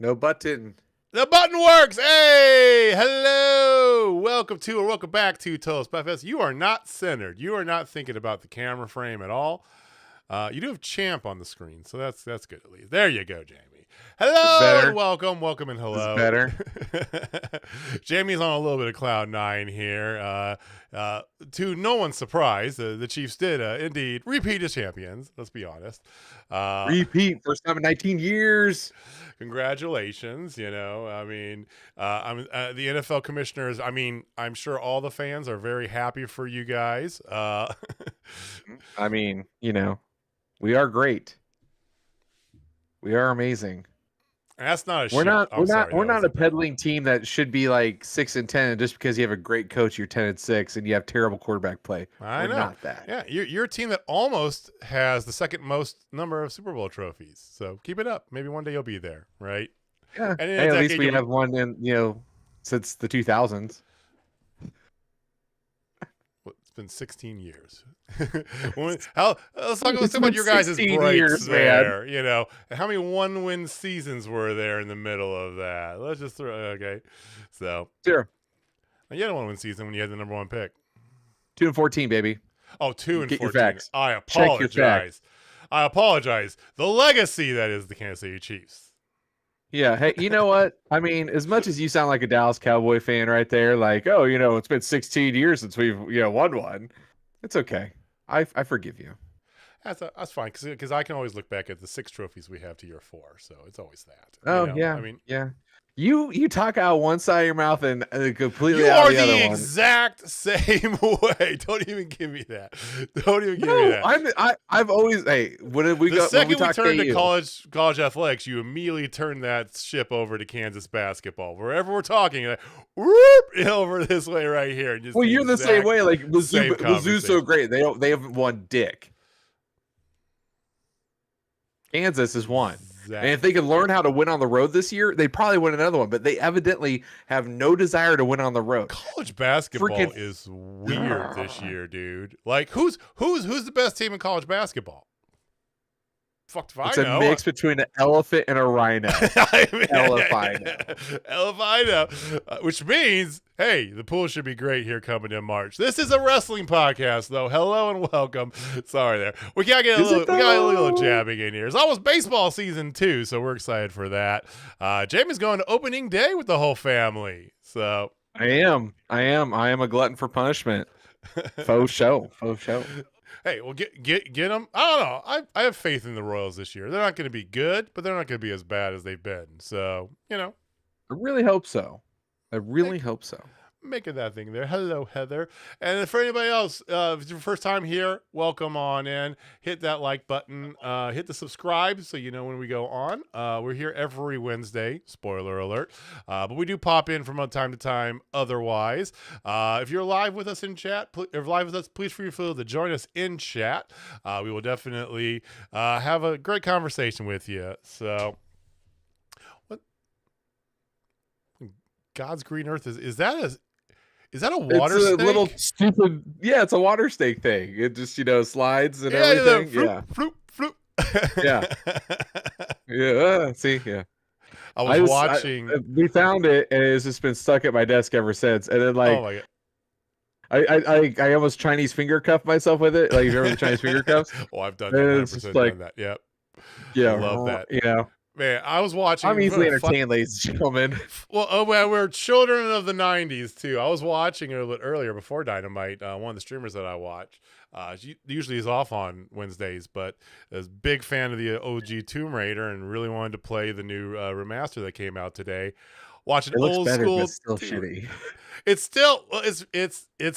No button. The button works. Hey, hello. Welcome to or welcome back to Total Spotfest. You are not centered. You are not thinking about the camera frame at all. You do have Champ on the screen, so that's good at least. There you go, Jamie. Hello and welcome and hello. This better. Jamie's on a little bit of cloud nine here. To no one's surprise, the Chiefs did indeed repeat as champions. Let's be honest. Repeat first time in 19 years. Congratulations. You know, I mean, the NFL commissioners. I mean, I'm sure all the fans are very happy for you guys. I mean, you know, we are great. We are amazing. That's not a We're not a peddling team that should be like 6-10, and just because you have a great coach, you're 10-6, and you have terrible quarterback play. I know. Not that. Yeah, you're a team that almost has the second most number of Super Bowl trophies. So keep it up. Maybe one day you'll be there, right? Yeah. And at least we have one since the 2000s. It's been 16 years. Let's talk about your guys' breaks years, there. Man. You know, how many one-win seasons were there in the middle of that? Let's just throw. Okay, so sure. You had a one-win season when you had the number one pick. 2-14, baby. Oh, 2-14. Get your facts. I apologize. I apologize. The legacy that is the Kansas City Chiefs. Yeah. Hey, you know what? I mean, as much as you sound like a Dallas Cowboy fan right there, like, oh, you know, it's been 16 years since we've won one. It's okay. I forgive you. That's fine because I can always look back at the 6 trophies we have to year 4, so it's always that. Oh, you know? yeah. I mean, yeah. You talk out one side of your mouth and completely you out are the other one. exact same way. Don't even give me that. Don't even give me that. I've always when we the second we turned to college athletics, you immediately turn that ship over to Kansas basketball. Wherever we're talking, like, whoop, over this way right here. And just well, you're the same way. Like Mizzou's so great. They haven't won dick. Kansas has won. Exactly. And if they could learn how to win on the road this year, they'd probably win another one. But they evidently have no desire to win on the road. College basketball is weird this year, dude. Like, who's the best team in college basketball? Fuck if I know. It's a mix between an elephant and a rhino. Elephino. Which means, hey, the pool should be great here coming in March. This is a wrestling podcast, though. Hello and welcome. Sorry there. We got a little jabbing in here. It's almost baseball season, too, so we're excited for that. Jamie's going to opening day with the whole family. So I am a glutton for punishment. Faux show. Hey, well, get them. I don't know. I have faith in the Royals this year. They're not going to be good, but they're not going to be as bad as they've been. So, you know. I really hope so. Hope so. Making that thing there. Hello, Heather. And for anybody else, if it's your first time here, welcome on in. Hit that like button. Hit the subscribe so you know when we go on. We're here every Wednesday. Spoiler alert. But we do pop in from time to time otherwise. If you're live with us in chat, please feel free to join us in chat. We will definitely have a great conversation with you. So, what? God's green earth is that a water snake? It's a little stupid. Yeah, it's a water snake thing. It just slides and everything. Floop. Yeah. Yeah. See, yeah. I was watching. We found it, and it's just been stuck at my desk ever since. And then, like, oh my God. I almost Chinese finger cuff myself with it. Like, you remember the Chinese finger cuffs? Oh, I've done 100% done that. Yep. Yeah, I love that. You know. Man, I was watching. I'm easily entertained, ladies and gentlemen. Well, we're children of the 90s, too. I was watching a little earlier before Dynamite. One of the streamers that I watch usually is off on Wednesdays, but is a big fan of the OG Tomb Raider and really wanted to play the new remaster that came out today. Watching old school. It's still shitty. It's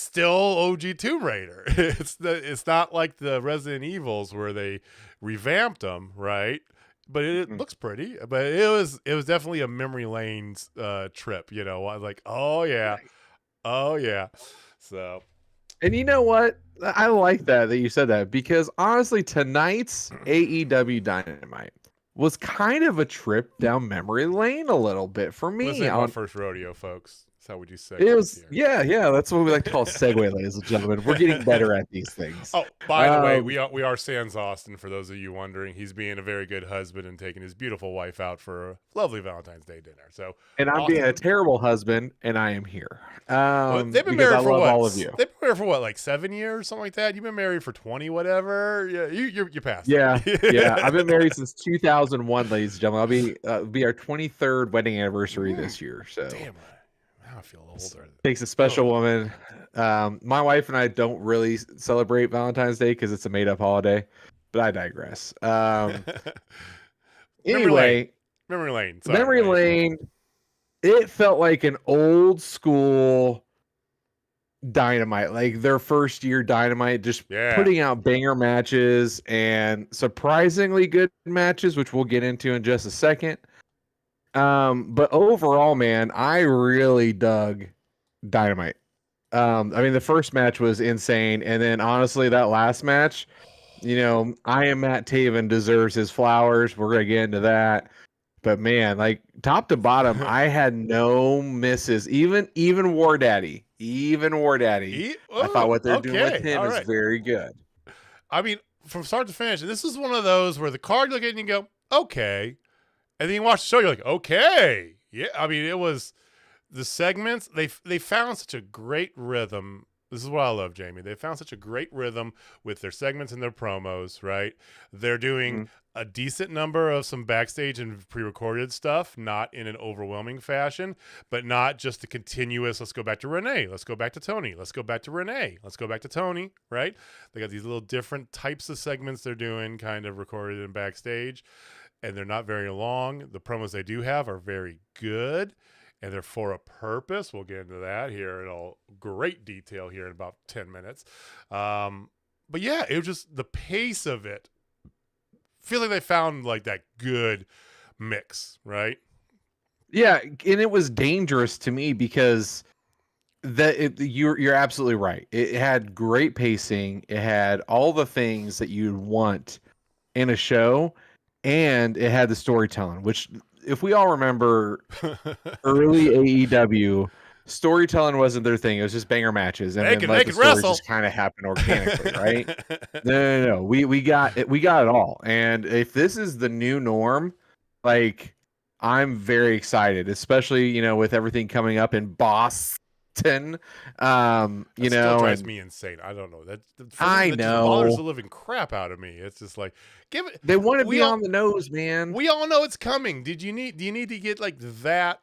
still OG Tomb Raider. It's not like the Resident Evils where they revamped them, right? But it looks pretty. But it was definitely a memory lane trip. You know, I was like, oh yeah. So, and you know what? I like that you said that, because honestly, tonight's AEW Dynamite was kind of a trip down memory lane a little bit for me. Wasn't my first rodeo, folks. That's how we do segments It was, here. yeah. That's what we like to call a segue, ladies and gentlemen. We're getting better at these things. Oh, by the way, we are sans Austin, for those of you wondering. He's being a very good husband and taking his beautiful wife out for a lovely Valentine's Day dinner. So, and I'm Austin, being a terrible husband, and I am here. well, they've been Because married I for love what? all of you. They've been married for what, like 7 years, something like that. You've been married for 20, whatever. Yeah, you passed. Yeah, yeah. I've been married since 2001, ladies and gentlemen. I'll be our 23rd wedding anniversary this year. So Damn, now I feel older. Takes a special woman. My wife and I don't really celebrate Valentine's Day because it's a made-up holiday, but I digress. Anyway, Memory lane. Sorry, Memory Lane. It felt like an old school Dynamite, like their first year Dynamite, just putting out banger matches and surprisingly good matches, which we'll get into in just a second. But overall, man, I really dug Dynamite. I mean, the first match was insane, and then honestly, that last match, I Am Matt Taven deserves his flowers. We're gonna get into that. But man, like top to bottom, I had no misses. Even War Daddy. I thought what they're doing with him is very good. I mean, from start to finish, this is one of those where the card you look at it and you go, okay. And then you watch the show, you're like, okay. Yeah. I mean, it was the segments, they found such a great rhythm. This is what I love, Jamie. They found such a great rhythm with their segments and their promos, right? They're doing a decent number of some backstage and pre-recorded stuff, not in an overwhelming fashion, but not just a continuous, let's go back to Renee, let's go back to Toni, let's go back to Renee, let's go back to Toni, right? They got these little different types of segments they're doing, kind of recorded and backstage, and they're not very long. The promos they do have are very good, and they're for a purpose. We'll get into that here in all great detail here in about 10 minutes. But yeah, it was just the pace of it. Feel like they found like that good mix, right? Yeah, and it was dangerous to me because you're absolutely right. It had great pacing. It had all the things that you'd want in a show, and it had the storytelling, which, if we all remember early AEW, storytelling wasn't their thing. It was just banger matches, and then let the stories just kind of happen organically, right? No. We got it. We got it all. And if this is the new norm, like, I'm very excited, especially with everything coming up in Boston. Still drives me insane. I don't know that. I know. Just bothers the living crap out of me. It's just like, give it. They want to be on the nose, man. We all know it's coming. Do you need to get like that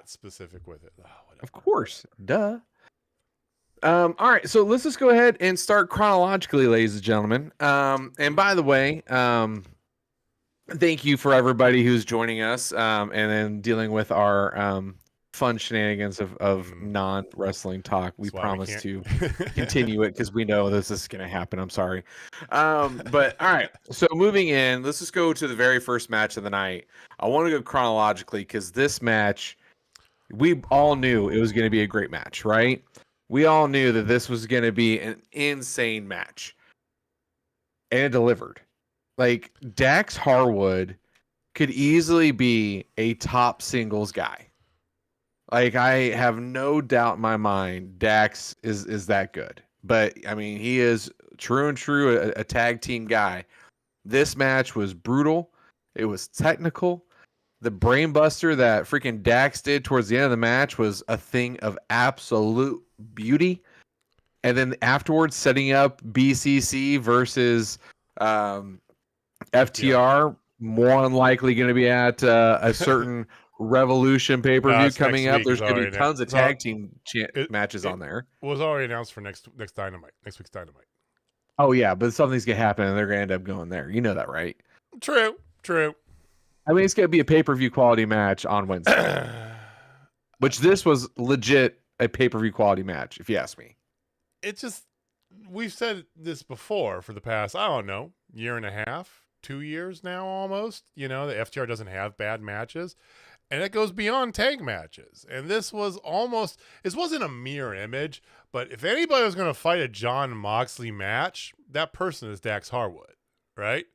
specific with it? Oh, of course, duh. All right, so let's just go ahead and start chronologically, ladies and gentlemen. And by the way, thank you for everybody who's joining us, and then dealing with our fun shenanigans of non-wrestling talk. We promise to continue it because we know this is going to happen. I'm sorry. But all right, so moving in, let's just go to the very first match of the night. I want to go chronologically because this match, we all knew it was going to be a great match, right? We all knew that this was going to be an insane match, and it delivered. Like, Dax Harwood could easily be a top singles guy. Like, I have no doubt in my mind Dax is that good. But, I mean, he is true a tag team guy. This match was brutal. It was technical. The brain buster that freaking Dax did towards the end of the match was a thing of absolute beauty. And then afterwards, setting up BCC versus FTR, more than likely going to be at a certain Revolution pay-per-view coming up. There's going to be tons of tag team matches on there. It was already announced for next Dynamite, next week's Dynamite. Oh, yeah, but something's going to happen, and they're going to end up going there. You know that, right? True. I mean, it's going to be a pay-per-view quality match on Wednesday. Which this was legit a pay-per-view quality match, if you ask me. It just, we've said this before for the past, I don't know, year and a half, 2 years now almost. The FTR doesn't have bad matches. And it goes beyond tag matches. And this wasn't a mirror image, but if anybody was going to fight a John Moxley match, that person is Dax Harwood, right?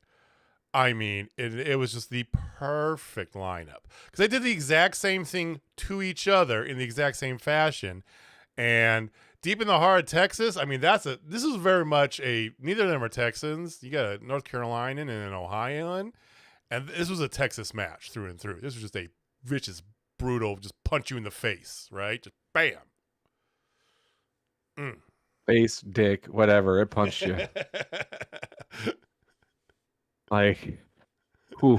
I mean, it was just the perfect lineup because they did the exact same thing to each other in the exact same fashion. And deep in the heart of Texas, I mean, this is very much neither of them are Texans. You got a North Carolinian and an Ohioan. And this was a Texas match through and through. This was just a vicious, brutal, just punch you in the face, right? Just bam. Face, dick, whatever. It punched you. Like, whew.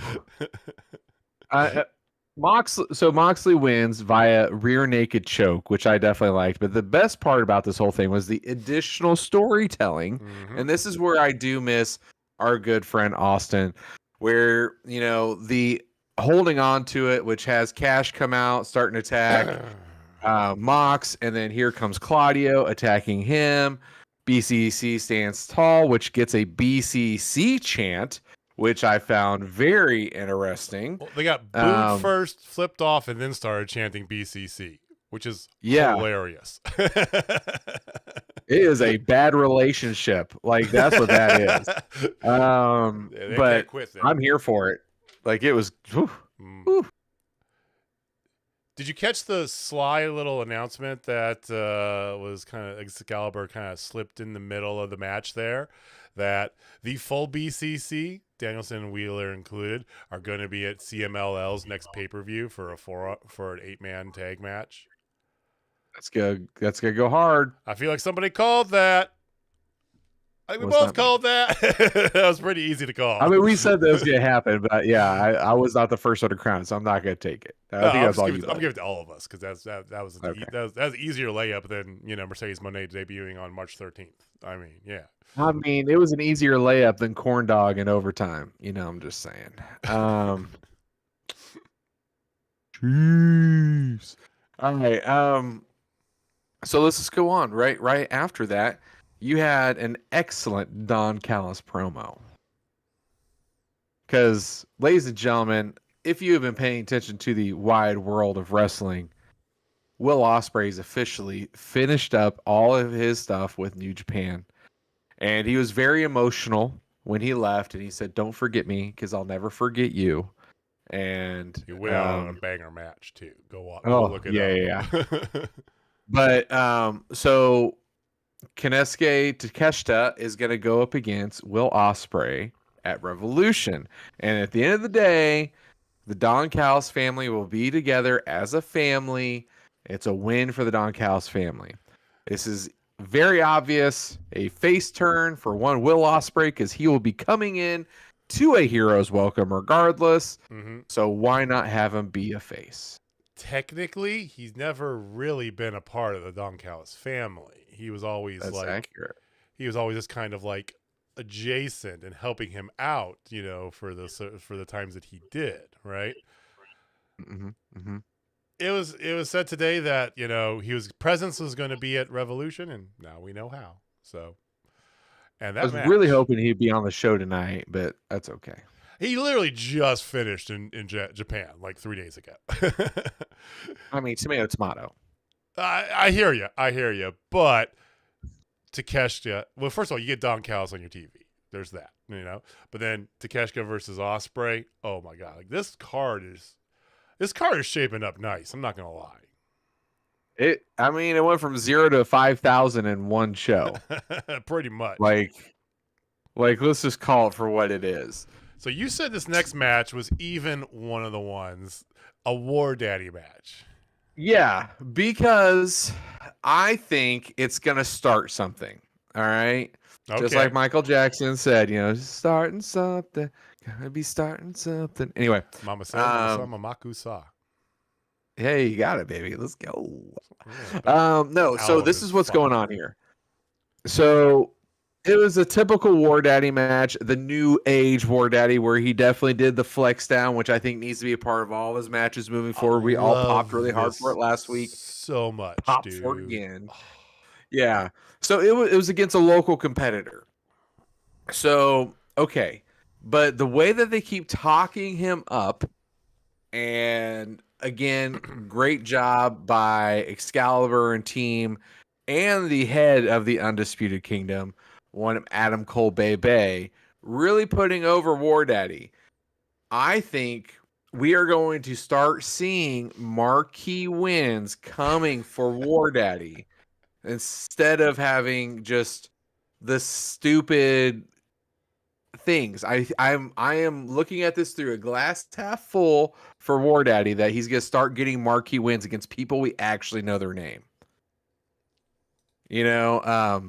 Moxley wins via rear naked choke, which I definitely liked. But the best part about this whole thing was the additional storytelling. Mm-hmm. And this is where I do miss our good friend Austin, where, the holding on to it, which has Cash come out, starting to attack Mox, and then here comes Claudio attacking him. BCC stands tall, which gets a BCC chant, which I found very interesting. Well, they got booed first, flipped off, and then started chanting BCC, which is hilarious. It is a bad relationship. Like, that's what that is. But I'm here for it. Like, it was. Whew, whew. Did you catch the sly little announcement that was kind of Excalibur kind of slipped in the middle of the match there? That the full BCC, Danielson and Wheeler included, are going to be at CMLL's next pay-per-view for an 8-man tag match. That's good. That's gonna go hard. I feel like somebody called that. I think we both called that. That was pretty easy to call. I mean, we said that was going to happen, but yeah, I was not the first one to crown, so I'm not going to take it. I think that's all you. I'm giving it to all of us because that was an easier layup than Mercedes Moné debuting on March 13th. I mean, yeah. I mean, it was an easier layup than corn dog in overtime. I'm just saying. Jeez. All right. So let's just go on. Right after that, you had an excellent Don Callis promo. Because, ladies and gentlemen, if you have been paying attention to the wide world of wrestling, Will Ospreay's officially finished up all of his stuff with New Japan. And he was very emotional when he left, and he said, "Don't forget me, because I'll never forget you." And he went out on a banger match too. Go look it up. Yeah. But so Kensuke Takeshita is going to go up against Will Ospreay at Revolution, and at the end of the day, the Don Callis family will be together as a family. It's a win for the Don Callis family. This is very obvious, a face turn for one Will Ospreay, because he will be coming in to a hero's welcome regardless. Mm-hmm. So why not have him be a face? Technically, he's never really been a part of the Don Callis family. He was always accurate. He was always just kind of like adjacent and helping him out, for the times that he did, right? Mm-hmm. Mm-hmm. It was said today that his presence was going to be at Revolution, and now we know how. So, and that I was really hoping he'd be on the show tonight, but that's okay. He literally just finished in Japan like 3 days ago. I mean, tomato. I hear you, but Takeshita. Well, first of all, you get Don Callis on your TV. ThereThere's that, But then Takeshita versus Ospreay. Oh my god, like this card is shaping up nice. I'm not gonna lie. It went from 0 to 5,000 in one show. Pretty much. Like let's just call it for what it is. So you said this next match was even one of the ones, a War Daddy match. Yeah, because I think it's gonna start something. All right. Okay. Just like Michael Jackson said, starting something, gotta be starting something. Anyway, Mama said, Mamaku sa. Hey, you got it, baby. Let's go. No, so this is what's going on here. So it was a typical War Daddy match, the new age War Daddy, where he definitely did the flex down, which I think needs to be a part of all of his matches moving forward. We all popped really hard for it last week. So much, Popped for it again. Yeah. So it was against a local competitor. So, okay. But the way that they keep talking him up, and again, great job by Excalibur and team and the head of the Undisputed Kingdom, one Adam Cole Bay, really putting over War Daddy, I think we are going to start seeing marquee wins coming for War Daddy instead of having just the stupid things. I am looking at this through a glass half full for War Daddy, that he's gonna start getting marquee wins against people we actually know their name. Oh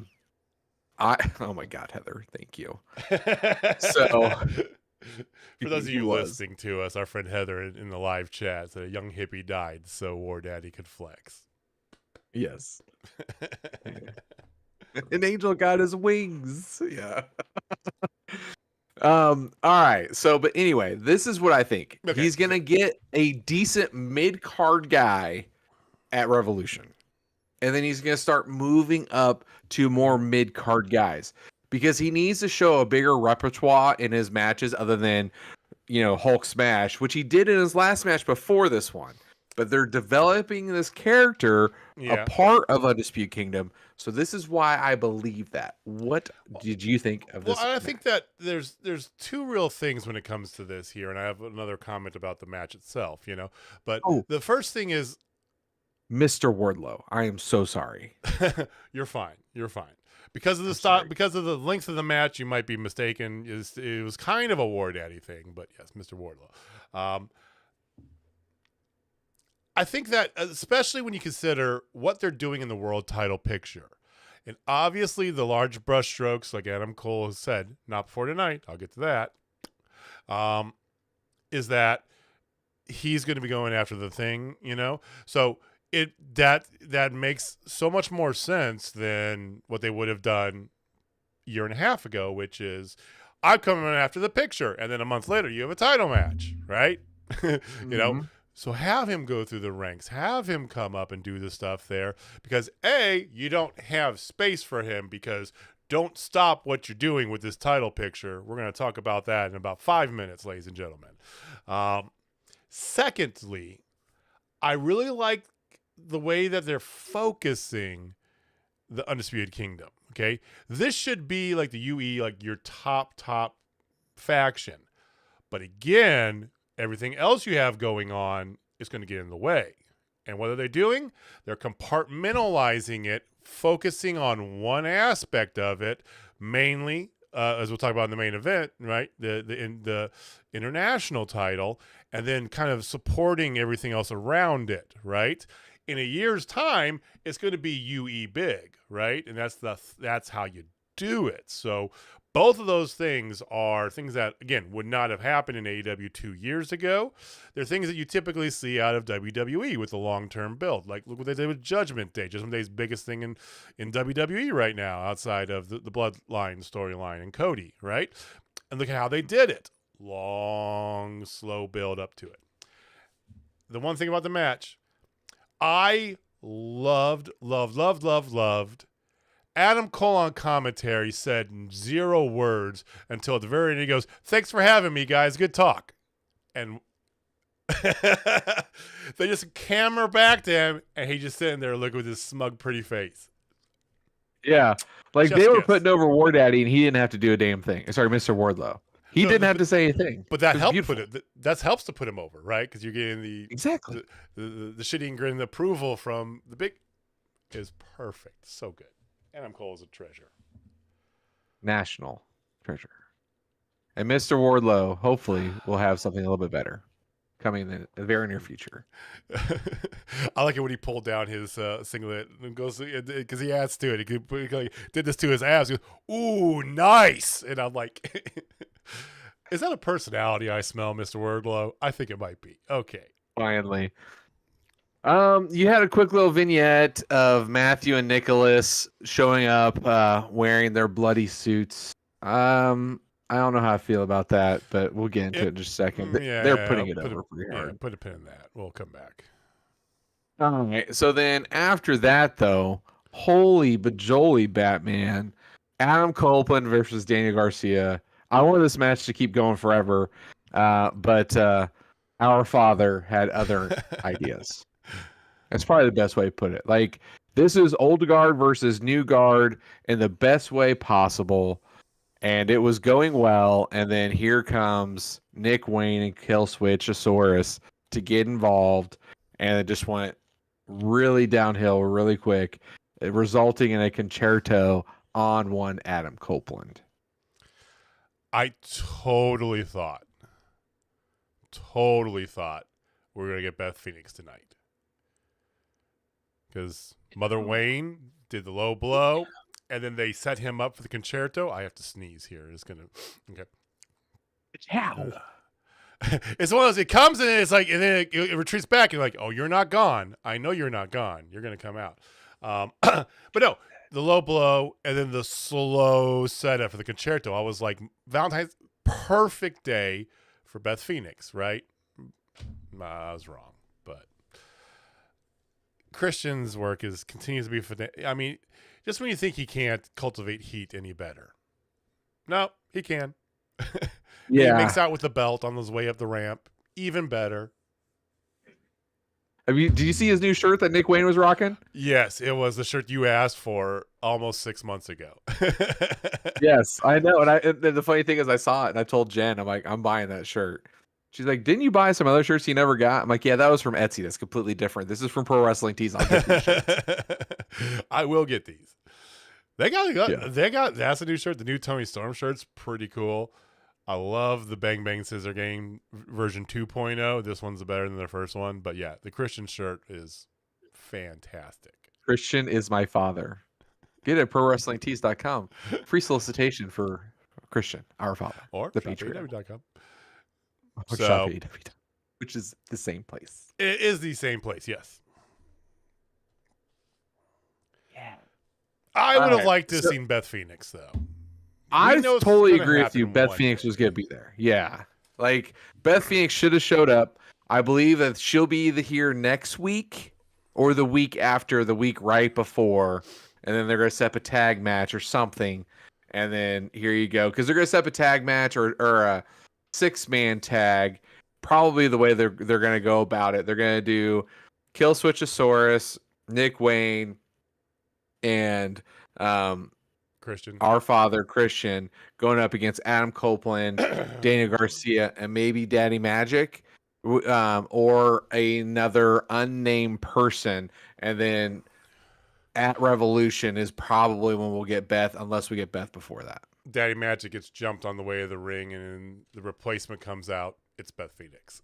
my God, Heather, thank you. So for those of you listening to us, our friend Heather in the live chat said a young hippie died so War Daddy could flex. Yes. An angel got his wings. Yeah. All right. So, but anyway, this is what I think. Okay. He's gonna get a decent mid-card guy at Revolution. And then he's gonna start moving up to more mid-card guys. Because he needs to show a bigger repertoire in his matches other than, Hulk Smash, which he did in his last match before this one. But they're developing this character a part of Undisputed Kingdom. So this is why I believe that. What did you think of this? Well, I think that there's two real things when it comes to this here, and I have another comment about the match itself, But the first thing is Mr. Wardlow. I am so sorry. You're fine. Because of the because of the length of the match, you might be mistaken. It was kind of a War Daddy thing, but yes, Mr. Wardlow. I think that, especially when you consider what they're doing in the world title picture, and obviously the large brushstrokes, like Adam Cole has said, not before tonight, I'll get to that, is that he's going to be going after the Thing, So that makes so much more sense than what they would have done a year and a half ago, which is, I'm coming after the picture, and then a month later you have a title match, right? So have him go through the ranks, have him come up and do the stuff there, because you don't have space for him, because don't stop what you're doing with this title picture. We're going to talk about that in about 5 minutes, ladies and gentlemen. Secondly, I really like the way that they're focusing the Undisputed Kingdom. Okay. This should be like the UE, like your top faction. But again, everything else you have going on is going to get in the way. And what are they doing? They're compartmentalizing it, focusing on one aspect of it, mainly, as we'll talk about in the main event, right? The international title, and then kind of supporting everything else around it, right? In a year's time, it's going to be UE big, right? And that's how you do it. So both of those things are things that, again, would not have happened in AEW 2 years ago. They're things that you typically see out of WWE with a long-term build. Like, look what they did with Judgment Day. Judgment Day's biggest thing in WWE right now, outside of the Bloodline storyline and Cody, right? And look at how they did it. Long, slow build up to it. The one thing about the match, I loved Adam Cole on commentary said 0 words until at the very end he goes, "Thanks for having me, guys. Good talk." And they just camera back to him, and he just sitting there looking with his smug, pretty face. Yeah, like they were putting over War Daddy, and he didn't have to do a damn thing. Sorry, Mr. Wardlow. He didn't have to say anything. But that helps helps to put him over, right? Because you're getting the shitty grin approval from the big is perfect. So good. Adam Cole is a treasure. National treasure. And Mr. Wardlow, hopefully, will have something a little bit better coming in the very near future. I like it when he pulled down his singlet and goes, because he adds to it. He did this to his abs. He goes, "Ooh, nice." And I'm like, is that a personality I smell, Mr. Wardlow? I think it might be. Okay. Finally. You had a quick little vignette of Matthew and Nicholas showing up wearing their bloody suits. I don't know how I feel about that, but we'll get into it in just a second. They're putting it over pretty hard. Yeah, put a pin in that. We'll come back. All right. So then after that, though, holy bajoli Batman, Adam Copeland versus Daniel Garcia. I wanted this match to keep going forever, but our father had other ideas. That's probably the best way to put it. Like, this is old guard versus new guard in the best way possible. and it was going well. And then here comes Nick Wayne and Killswitchosaurus to get involved, and it just went really downhill really quick, resulting in a concerto on one Adam Copeland. I totally thought we were going to get Beth Phoenix tonight. Because Mother Wayne did the low blow, and then they set him up for the concerto. I have to sneeze here. It's going to... Okay. How? It's one of those, it comes and it's like, and then it retreats back. And you're like, oh, you're not gone. I know you're not gone. You're going to come out. But no, the low blow and then the slow setup for the concerto. I was like, Valentine's perfect day for Beth Phoenix, right? I was wrong, but Christian's work continues to be, I mean, just when you think he can't cultivate heat any better. No, he can. Yeah. He makes out with the belt on his way up the ramp. Even better. Did you see his new shirt that Nick Wayne was rocking? Yes, it was the shirt you asked for almost 6 months ago. Yes, I know. And the funny thing is I saw it and I told Jen, I'm like, I'm buying that shirt. She's like, didn't you buy some other shirts you never got? I'm like, yeah, that was from Etsy. That's completely different. This is from Pro Wrestling Tees. I'll get these shirts. I will get these. They got that's a new shirt. The new Toni Storm shirt's pretty cool. I love the Bang Bang Scissor Gang version 2.0. This one's better than the first one. But yeah, the Christian shirt is fantastic. Christian is my father. Get it at ProWrestlingTees.com. Free solicitation for Christian, our father. Or the Patreon. shop.aw.com. Or So, shop AEW, which is the same place. It is the same place, yes. Yeah. I would have liked to have seen Beth Phoenix, though. I know it's totally gonna agree with you. happen Beth one Phoenix day. was going to be there. Yeah. Like, Beth Phoenix should have showed up. I believe that she'll be either here next week or the week after, the week right before. And then they're going to set up a tag match or something. And then here you go. Because they're going to set up a tag match or a 6-man tag. Probably the way they're going to go about it. They're going to do Killswitchosaurus, Nick Wayne, and Christian. our father Christian going up against Adam Copeland, Daniel Garcia, and maybe Daddy Magic, or another unnamed person. And then at Revolution is probably when we'll get Beth, unless we get Beth before that. Daddy Magic gets jumped on the way of the ring, and the replacement comes out. It's Beth Phoenix.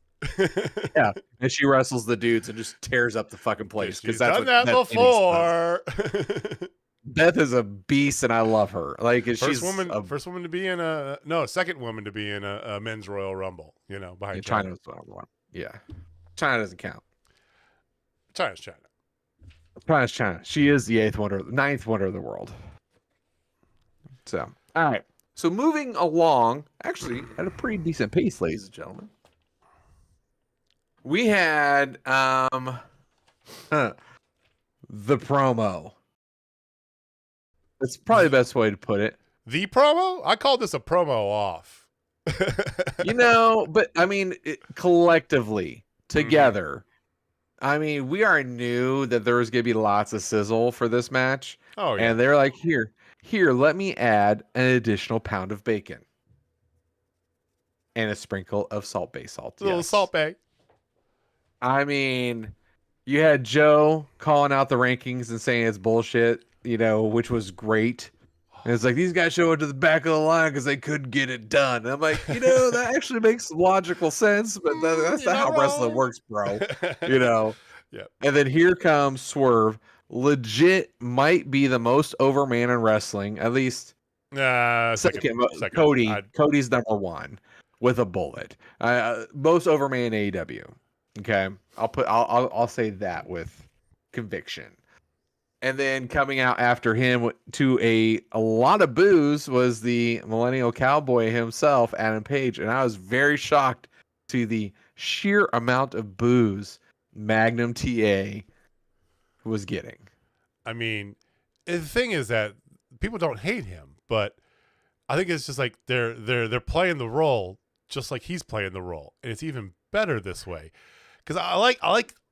Yeah, and she wrestles the dudes and just tears up the fucking place She's because that's done what that Beth Phoenix does. before. Beth is a beast, and I love her. Like First she's woman to be in second woman to be in a men's Royal Rumble. You know, behind China. China's the one. Yeah, China doesn't count. China's China. China's China. She is the ninth wonder of the world. So, all right. So moving along, actually at a pretty decent pace, ladies and gentlemen. We had the promo. That's probably the best way to put it. The promo? I called this a promo off. But I mean, collectively, together, I mean, we already knew that there was going to be lots of sizzle for this match. Oh, yeah. And they're like, here, let me add an additional pound of bacon. And a sprinkle of salt bay salt. A little salt bay. I mean, you had Joe calling out the rankings and saying it's bullshit, which was great. And it's like, these guys show up to the back of the line because they couldn't get it done. And I'm like, that actually makes logical sense, but that's not how wrestling works, bro. Yeah. And then here comes Swerve. Legit might be the most over man in wrestling, at least second. Cody's number one with a bullet. Most over man in AEW. Okay, I'll say that with conviction. And then coming out after him to a lot of boos was the Millennial Cowboy himself, Adam Page, and I was very shocked to the sheer amount of boos Magnum TA was getting. I mean, the thing is that people don't hate him, but I think it's just like they're playing the role just like he's playing the role, and it's even better this way. Because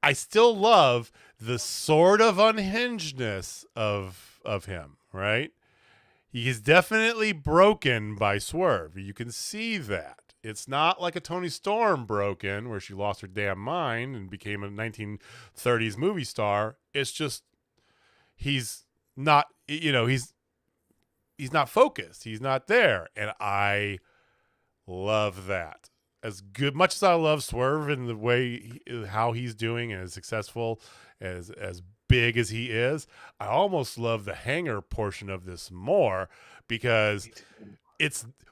I still love the sort of unhingedness of him, right? He's definitely broken by Swerve. You can see that. It's not like a Toni Storm broken where she lost her damn mind and became a 1930s movie star. It's just he's not, he's not focused. He's not there. And I love that. As much as I love Swerve and the way how he's doing and as successful as big as he is, I almost love the hanger portion of this more because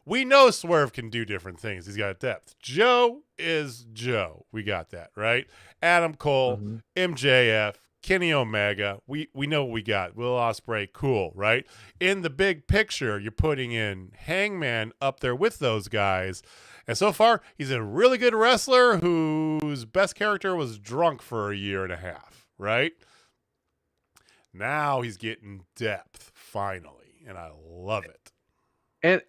we know Swerve can do different things. He's got depth. Joe is Joe. We got that, right? Adam Cole, MJF, Kenny Omega. We know what we got. Will Ospreay, cool, right? In the big picture, you're putting in Hangman up there with those guys. And so far, he's a really good wrestler whose best character was drunk for a year and a half, right? Now he's getting depth, finally, and I love it.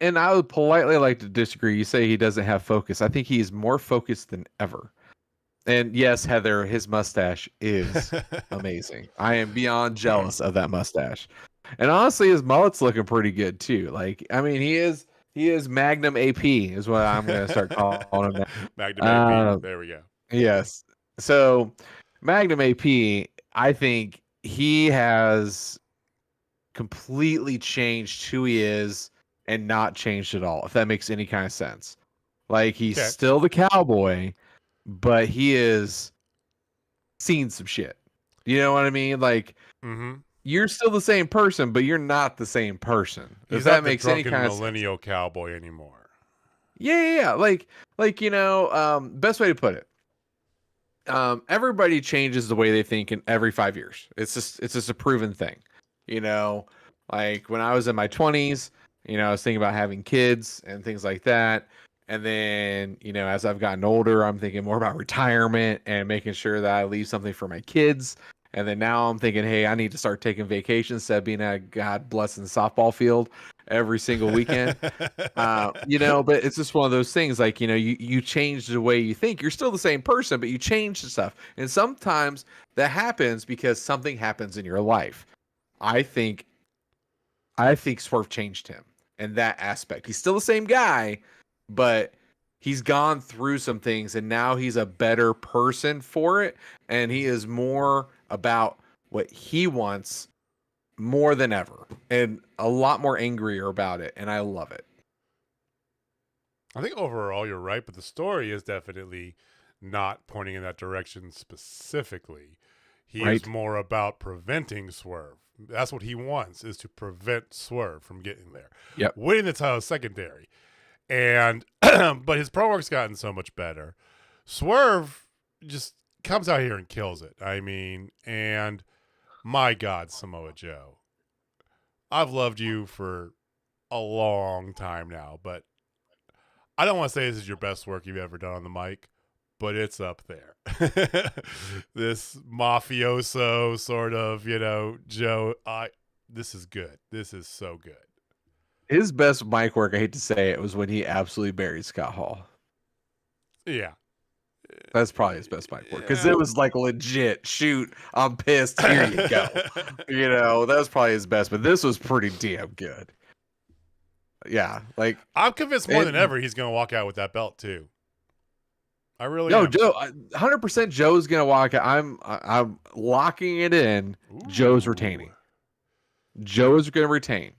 And I would politely like to disagree. You say he doesn't have focus. I think he's more focused than ever. And yes, Heather, his mustache is amazing. I am beyond jealous of that mustache. And honestly, his mullet's looking pretty good too. Like, I mean, he is Magnum AP is what I'm going to start calling him now. Magnum AP. There we go. Yes. So Magnum AP, I think he has completely changed who he is and not changed at all, if that makes any kind of sense. Like, he's still the cowboy, but he is seen some shit. You know what I mean? Like, you're still the same person, but you're not the same person. If that makes any kind of millennial cowboy anymore. Yeah. Like best way to put it. Everybody changes the way they think in every 5 years. It's just a proven thing. Like when I was in my 20s, I was thinking about having kids and things like that. And then, as I've gotten older, I'm thinking more about retirement and making sure that I leave something for my kids. And then now I'm thinking, hey, I need to start taking vacations instead of being at a God blessing softball field every single weekend. But it's just one of those things. Like, you change the way you think. You're still the same person, but you change the stuff. And sometimes that happens because something happens in your life. I think Swerve changed him in that aspect. He's still the same guy, but he's gone through some things and now he's a better person for it. And he is more about what he wants more than ever and a lot more angrier about it. And I love it. I think overall you're right, but the story is definitely not pointing in that direction specifically. He is more about preventing Swerve. That's what he wants, is to prevent Swerve from getting there. Yep. Winning the title is secondary. And but his pro work's gotten so much better. Swerve just comes out here and kills it. I mean, and my God, Samoa Joe, I've loved you for a long time now, but I don't want to say this is your best work you've ever done on the mic, but it's up there. This mafioso sort of, Joe, this is good. This is so good. His best mic work, I hate to say it, was when he absolutely buried Scott Hall. Yeah. That's probably his best mic work because it was like legit. Shoot, I'm pissed. Here you go. That was probably his best, but this was pretty damn good. Yeah, like I'm convinced more than ever he's going to walk out with that belt too. I really am. Joe, 100% Joe's going to walk out. I'm locking it in. Ooh. Joe's retaining. Joe is going to retain.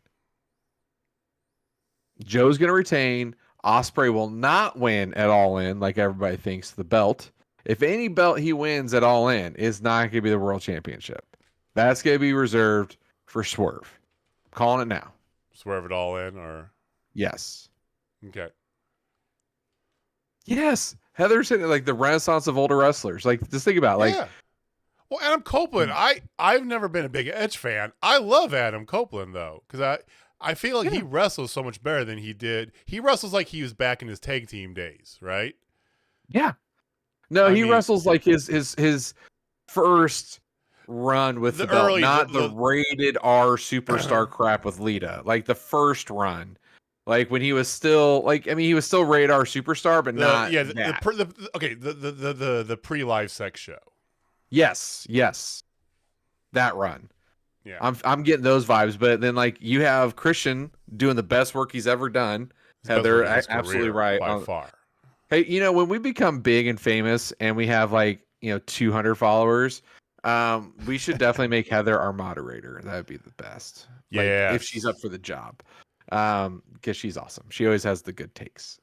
Joe's going to retain. Ospreay will not win at All In like everybody thinks the belt. If any belt he wins at All In is not going to be the World Championship. That's going to be reserved for Swerve. I'm calling it now. Swerve at All In or? Yes. Okay. Yes. Heather's hitting like the renaissance of older wrestlers. Like, just think about it. Like, well, Adam Copeland, I've never been a big Edge fan. I love Adam Copeland though, because I feel like he wrestles so much better than he did. He wrestles like he was back in his tag team days, right? Yeah. No, he wrestles like his first run with the belt, not the rated R superstar crap with Lita. Like the first run. Like when he was still he was still rated R superstar, but not the pre-live sex show. Yes. That run. Yeah. I'm getting those vibes. But then like you have Christian doing the best work he's ever done. His best Heather, work of his absolutely career, right. by far. Hey, when we become big and famous and we have like 200 followers, we should definitely make Heather our moderator. That would be the best. Like if she's up for the job, because she's awesome. She always has the good takes.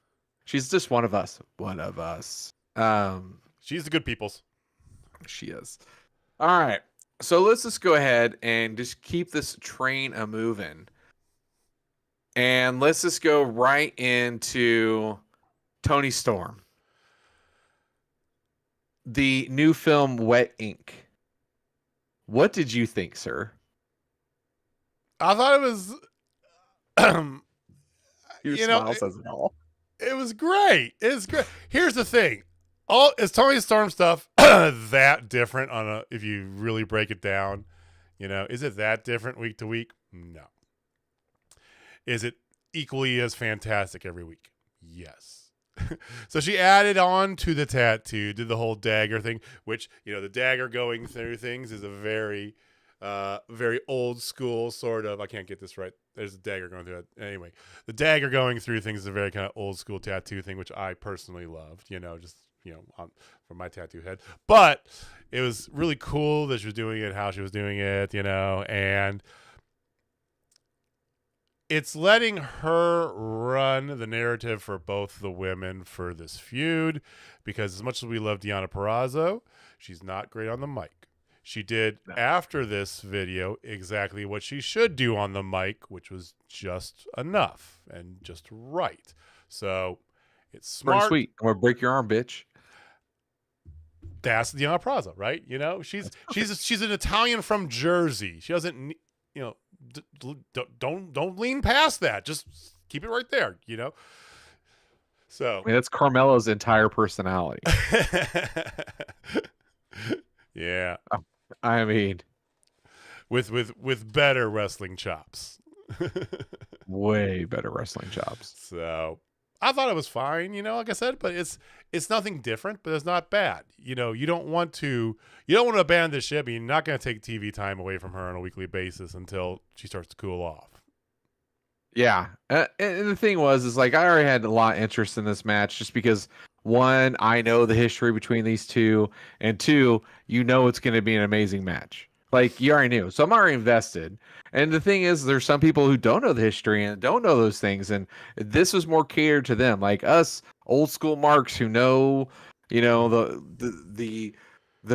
She's just one of us. One of us. She's the good people's. She is. All right. So let's just go ahead and just keep this train a moving. And let's just go right into Toni Storm. The new film Wet Ink. What did you think, sir? I thought it was Your smile says it all. It was great. It's great. Here's the thing. Is Toni Storm stuff that different if you really break it down? Is it that different week to week? No. Is it equally as fantastic every week? Yes. So she added on to the tattoo, did the whole dagger thing, which, the dagger going through things is a very, very old school sort of, I can't get this right. There's a dagger going through it. Anyway, the dagger going through things is a very kind of old school tattoo thing, which I personally loved, from my tattoo head. But it was really cool that she was doing it, how she was doing it, and it's letting her run the narrative for both the women for this feud, because as much as we love Deonna Purrazzo, she's not great on the mic. She did, after this video, exactly what she should do on the mic, which was just enough and just right. So it's smart. Pretty sweet. I'm gonna break your arm, bitch. That's Deonna Purrazzo, right? She's an Italian from Jersey. She doesn't, don't lean past that. Just keep it right there, So that's Carmella's entire personality. Yeah. I mean, with better wrestling chops. Way better wrestling chops. So I thought it was fine, like I said, but it's nothing different, but it's not bad. You don't want to abandon the ship. You're not going to take TV time away from her on a weekly basis until she starts to cool off. Yeah. And the thing is like, I already had a lot of interest in this match just because, one, I know the history between these two, and two, it's going to be an amazing match. Like, you already knew. So I'm already invested. And the thing is, there's some people who don't know the history and don't know those things. And this was more catered to them. Like us old school marks who know, the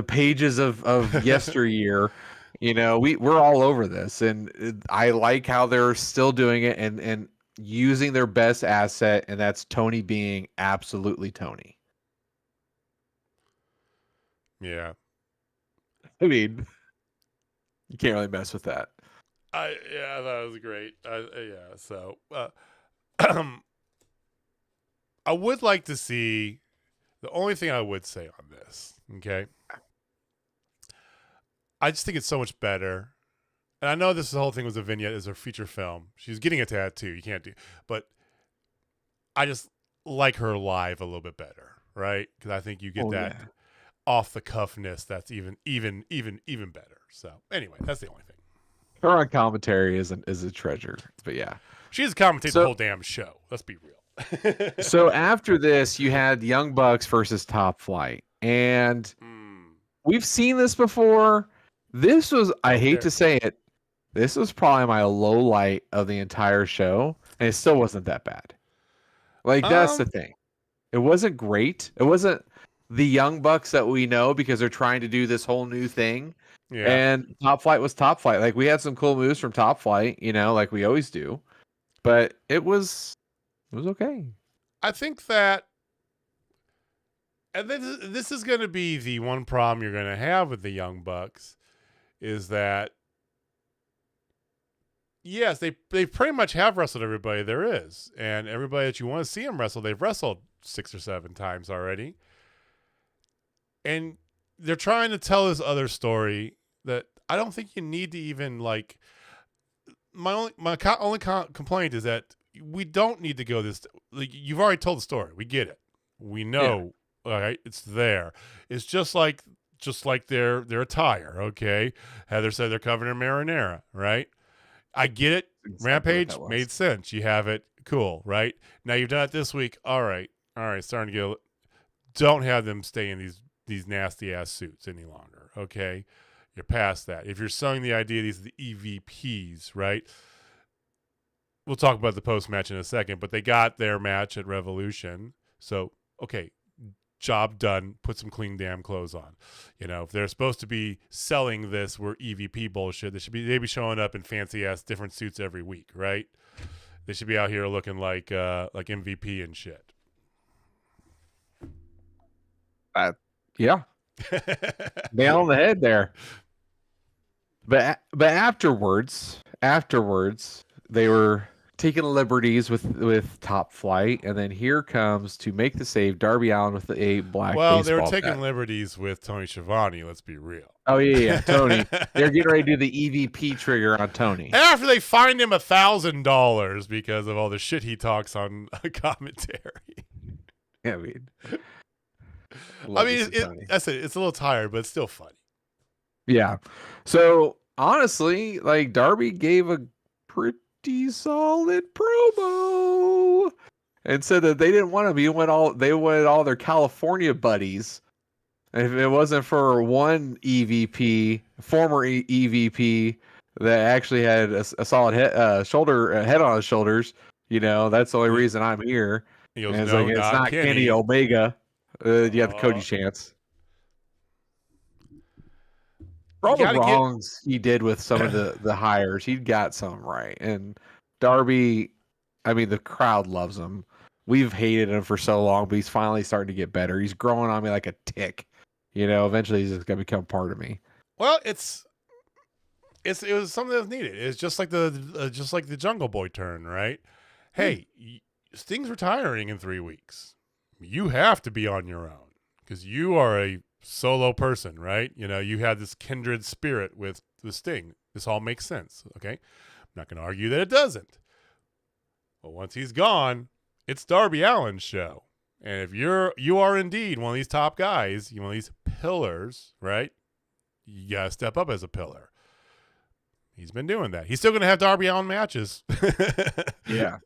pages of yesteryear, we're all over this. And I like how they're still doing it and using their best asset. And that's Toni being absolutely Toni. Yeah. I mean, you can't really mess with that. I thought it was great. So I would like to see, the only thing I would say on this, okay? I just think it's so much better. And I know the whole thing was a vignette, is a feature film. She's getting a tattoo. You can't do, but I just like her live a little bit better, right? Because I think you get that off the cuffness that's even better. So anyway, that's the only thing. Her on commentary is a treasure, but yeah, she's commentating the whole damn show. Let's be real. So after this, you had Young Bucks versus Top Flight, and we've seen this before. This was, I hate to say it, this was probably my low light of the entire show, and it still wasn't that bad. Like, that's the thing. It wasn't great. It wasn't the Young Bucks that we know because they're trying to do this whole new thing. Yeah. And Top Flight was Top Flight. Like, we had some cool moves from Top Flight, like we always do. But it was okay. I think that, and this is going to be the one problem you're going to have with the Young Bucks, is that, yes, they pretty much have wrestled everybody there is. And everybody that you want to see them wrestle, they've wrestled 6 or 7 times already. And they're trying to tell this other story that I don't think you need to even, like, my only complaint is that we don't need to go this, like, you've already told the story. We get it. We know, all right, it's there. It's just like just like their attire. Okay, Heather said they're covered in marinara, right? I get it. Exactly Rampage what that made was. sense. You have it, cool, right? Now you've done it this week. All right, starting to get. Don't have them stay in these nasty ass suits any longer. Okay, you're past that. If you're selling the idea these are the EVPs, right? We'll talk about the post match in a second, but they got their match at Revolution. So, okay, job done. Put some clean damn clothes on. You know, if they're supposed to be selling this, we're EVP bullshit. They be showing up in fancy ass different suits every week, right? They should be out here looking like MVP and shit. Yeah, nail on the head there. But afterwards, they were taking liberties with Top Flight, and then here comes to make the save Darby Allin with a black. Well, they were baseball taking bat. liberties with Tony Schiavone. Let's be real. Oh yeah, Tony. They're getting ready to do the EVP trigger on Tony. After they fined him $1,000 because of all the shit he talks on commentary. Yeah, I mean, that's it. It's a little tired, but it's still funny. Yeah. So honestly, like Darby gave a pretty solid promo and said that they didn't want him. They wanted all their California buddies. And if it wasn't for one EVP, former EVP that actually had a solid head on his shoulders, that's the only reason I'm here. He goes, and it's no, like, it's not not Kenny Omega. You have the Cody chance. For all the wrongs he did with some of the hires, he got some right. And Darby, I mean, the crowd loves him. We've hated him for so long, but he's finally starting to get better. He's growing on me like a tick. Eventually he's just gonna become part of me. Well, it was something that was needed. It's just like the Jungle Boy turn, right? Hey, Sting's retiring in 3 weeks. You have to be on your own because you are a solo person, right? You have this kindred spirit with Sting. This all makes sense, okay? I'm not going to argue that it doesn't. But once he's gone, it's Darby Allin's show. And if you are indeed one of these top guys, one of these pillars, right? You got to step up as a pillar. He's been doing that. He's still going to have Darby Allin matches. Yeah.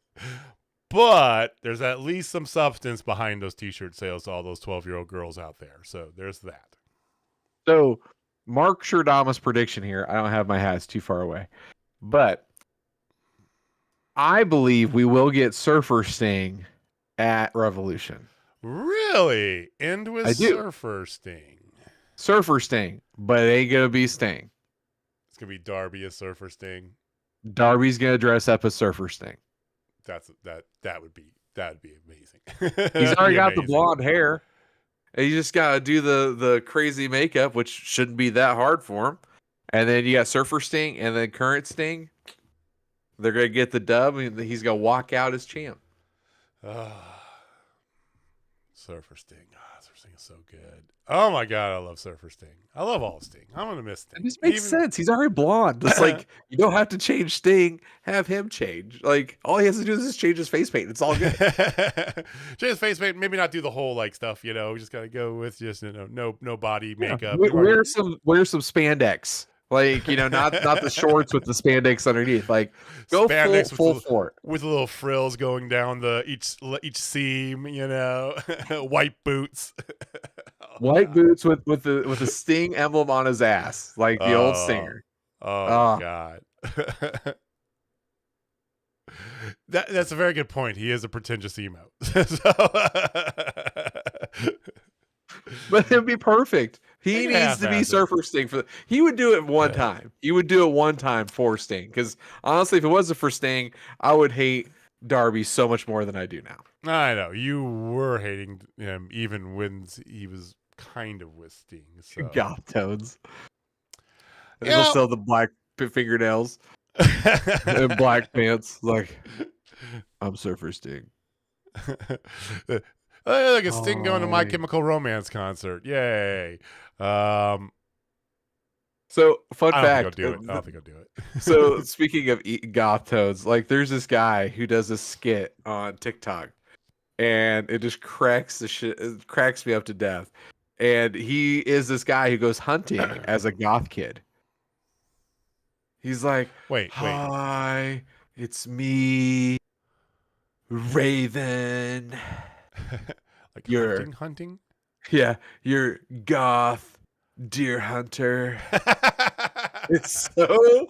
But there's at least some substance behind those T-shirt sales to all those 12-year-old girls out there. So there's that. So Mark Sherdama's prediction here. I don't have my hats too far away. But I believe we will get Surfer Sting at Revolution. Really? End with Surfer Sting. Surfer Sting, but it ain't going to be Sting. It's going to be Darby as Surfer Sting. Darby's going to dress up as Surfer Sting. That would be amazing. He's already got the blonde hair. And you just got to do the crazy makeup, which shouldn't be that hard for him. And then you got Surfer Sting and then current Sting. They're going to get the dub and he's going to walk out as champ. Surfer Sting. Surfer Sting is so good. Oh my God, I love Surfer Sting. I love all Sting. I'm going to miss Sting. It just makes sense. He's already blonde. It's like, you don't have to change Sting. Have him change. Like, all he has to do is just change his face paint. It's all good. Change his face paint. Maybe not do the whole stuff, We just got to go with just, no body makeup. Wear some spandex. Like, not the shorts with the spandex underneath. Like, go full for it. With little frills going down each seam, white boots. White boots with the Sting emblem on his ass, like the old Stinger. Oh God. That's a very good point. He is a pretentious emo. But it'd be perfect. He needs to be Surfer Sting he would do it one time. He would do it one time for Sting. Because honestly, if it wasn't for Sting, I would hate Darby so much more than I do now. I know. You were hating him even when he was kind of with Sting. So. Goth toads. Still the black fingernails and black pants. Like, I'm Surfer Sting. Look at Sting going to My Chemical Romance concert. Yay. So, fun fact. I don't think I'll do it. So, speaking of goth toads, there's this guy who does a skit on TikTok, and it just cracks me up to death. and he is this guy who goes hunting as a goth kid. He's like, Wait. "Hi, it's me, Raven. Like You're hunting? yeah, you're goth deer hunter." It's so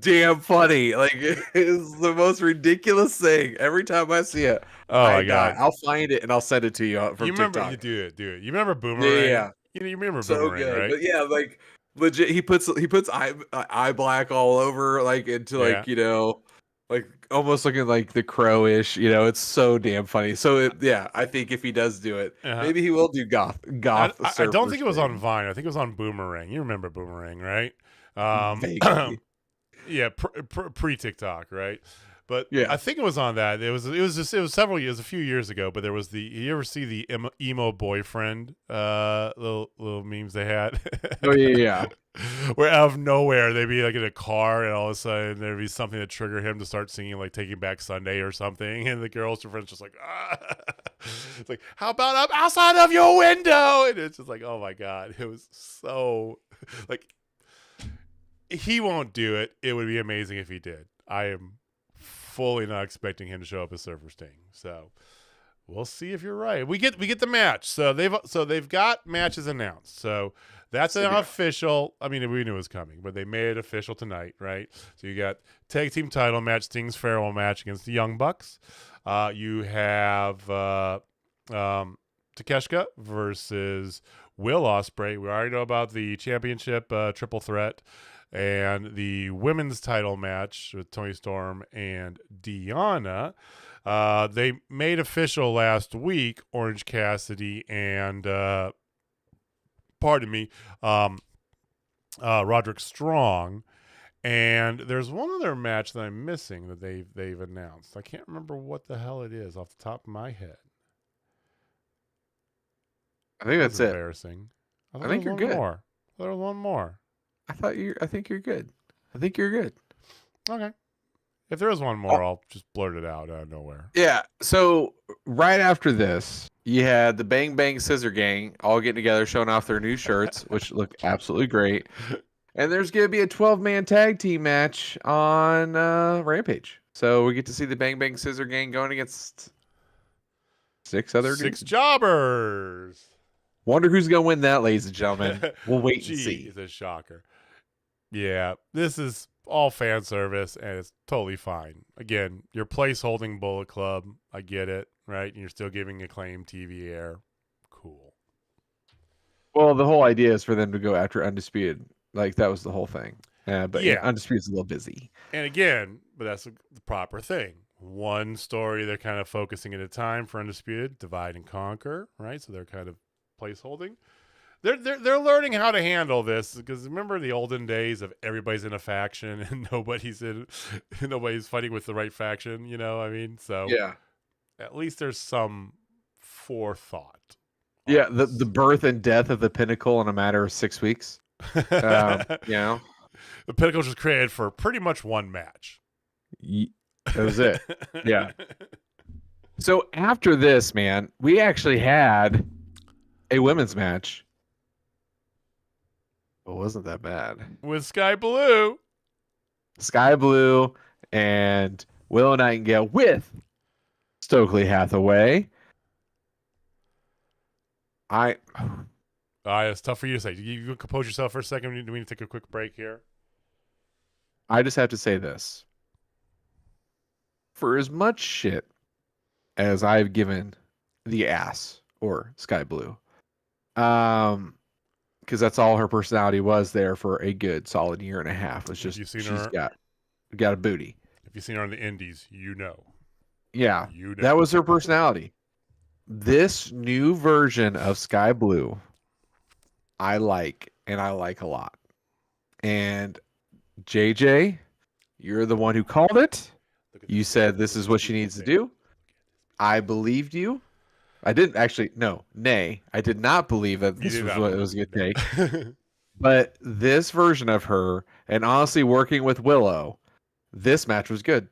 damn funny. Like it's the most ridiculous thing. Every time I see it, Oh I my die. god. I'll find it and I'll send it to you You from remember TikTok. you do it. You remember Yeah, yeah, Boomerang? yeah. You remember So Boomerang, good. right? But yeah, like legit, he puts eye black all over, like into Yeah. like almost looking like the Crow-ish. It's so damn funny. So yeah, I think if he does do it, Uh-huh. maybe he will do goth I don't think it was on thing. Vine. I think it was on Boomerang. You remember Boomerang, right? Vaguely. Yeah, pre TikTok, right? But Yeah. I think it was on that. It was several years, a few years ago. But there was you ever see the emo boyfriend little memes they had? Oh yeah. Where out of nowhere they'd be like in a car and all of a sudden there'd be something to trigger him to start singing like Taking Back Sunday or something, and the girl's friend's just like, ah. It's like, how about I'm outside of your window? And it's just like, oh my god, it was so like, he won't do it. It would be amazing if he did. I am fully not expecting him to show up as Surfer Sting. So we'll see if you're right. We get the match. So they've got matches announced. So that's an official. I mean, we knew it was coming, but they made it official tonight, right? So you got tag team title match, Sting's farewell match against the Young Bucks. You have Takeshita versus Will Ospreay. We already know about the championship triple threat. And the women's title match with Toni Storm and Deonna. They made official last week Orange Cassidy and Roderick Strong. And there's one other match that I'm missing that they've announced. I can't remember what the hell it is off the top of my head. I think that's it. Embarrassing. I think you're good. There was one more. I think you're good. I think you're good. Okay. If there is one more, I'll just blurt it out of nowhere. Yeah. So right after this, you had the Bang Bang Scissor Gang all getting together, showing off their new shirts, which look absolutely great. And there's going to be a 12-man tag team match on Rampage. So we get to see the Bang Bang Scissor Gang going against six dudes. Jobbers. Wonder who's going to win that, ladies and gentlemen. We'll wait and see. It's a shocker. Yeah, this is all fan service, and it's totally fine. Again, you're placeholding Bullet Club. I get it, right? And you're still giving Acclaim TV air. Cool. Well, the whole idea is for them to go after Undisputed. Like, that was the whole thing. But yeah, Undisputed's a little busy. And again, but that's the proper thing. One story they're kind of focusing at a time for Undisputed, divide and conquer, right? So they're kind of placeholding. They're learning how to handle this, because remember the olden days of everybody's in a faction and nobody's fighting with the right faction, I mean? So yeah, at least there's some forethought. Yeah, the birth and death of the Pinnacle in a matter of 6 weeks. The Pinnacle was created for pretty much one match. That was it. Yeah. So after this, man, we actually had a women's match. It wasn't that bad. With Sky Blue and Willow Nightingale with Stokely Hathaway. It's tough for you to say. You compose yourself for a second. Do we need to take a quick break here? I just have to say this. For as much shit as I've given the ass or Sky Blue, because that's all her personality was there for a good solid year and a half. Was just she's got a booty. If you've seen her on the indies, Yeah, that was her personality. This new version of Sky Blue, I like a lot. And JJ, you're the one who called it. You said this is what she needs to do. I believed you. I didn't actually. No, nay. I did not believe that this was what it was going to take. But this version of her, and honestly working with Willow, this match was good.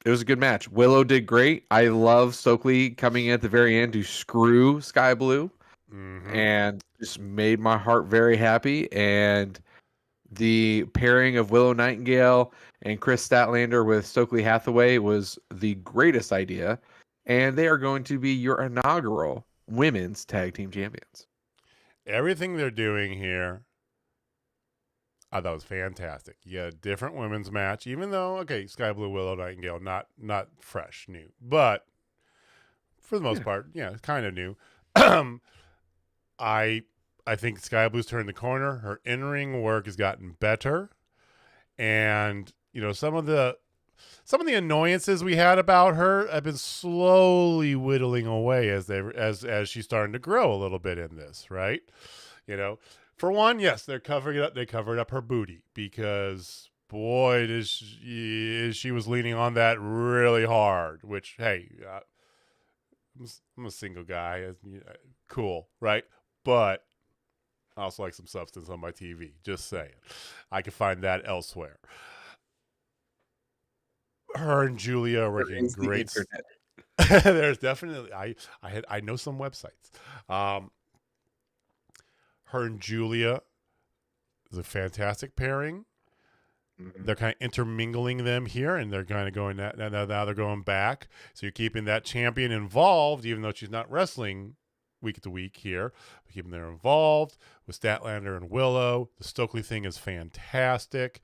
It was a good match. Willow did great. I love Stokely coming in at the very end to screw Sky Blue. and just made my heart very happy. And the pairing of Willow Nightingale and Chris Statlander with Stokely Hathaway was the greatest idea. And they are going to be your inaugural women's tag team champions. Everything they're doing here, I thought was fantastic. You got a different women's match, even though, okay, Sky Blue, Willow Nightingale, not fresh, new. But for the most part, yeah, it's kind of new. I think Sky Blue's turned the corner. Her in-ring work has gotten better. And, you know, some of the annoyances we had about her have been slowly whittling away as she's starting to grow a little bit in this, right? You know, for one, yes, they're covering it up. They covered up her booty because, boy, she was leaning on that really hard. Which, hey, I'm a single guy, cool, right? But I also like some substance on my TV. Just saying, I can find that elsewhere. Her and Julia are working great. There's definitely I know some websites. Her and Julia is a fantastic pairing. They're kind of intermingling them here, and they're kind of going now they're going back. So you're keeping that champion involved, even though she's not wrestling week to week here. But keeping them involved with Statlander and Willow. The Stokely thing is fantastic.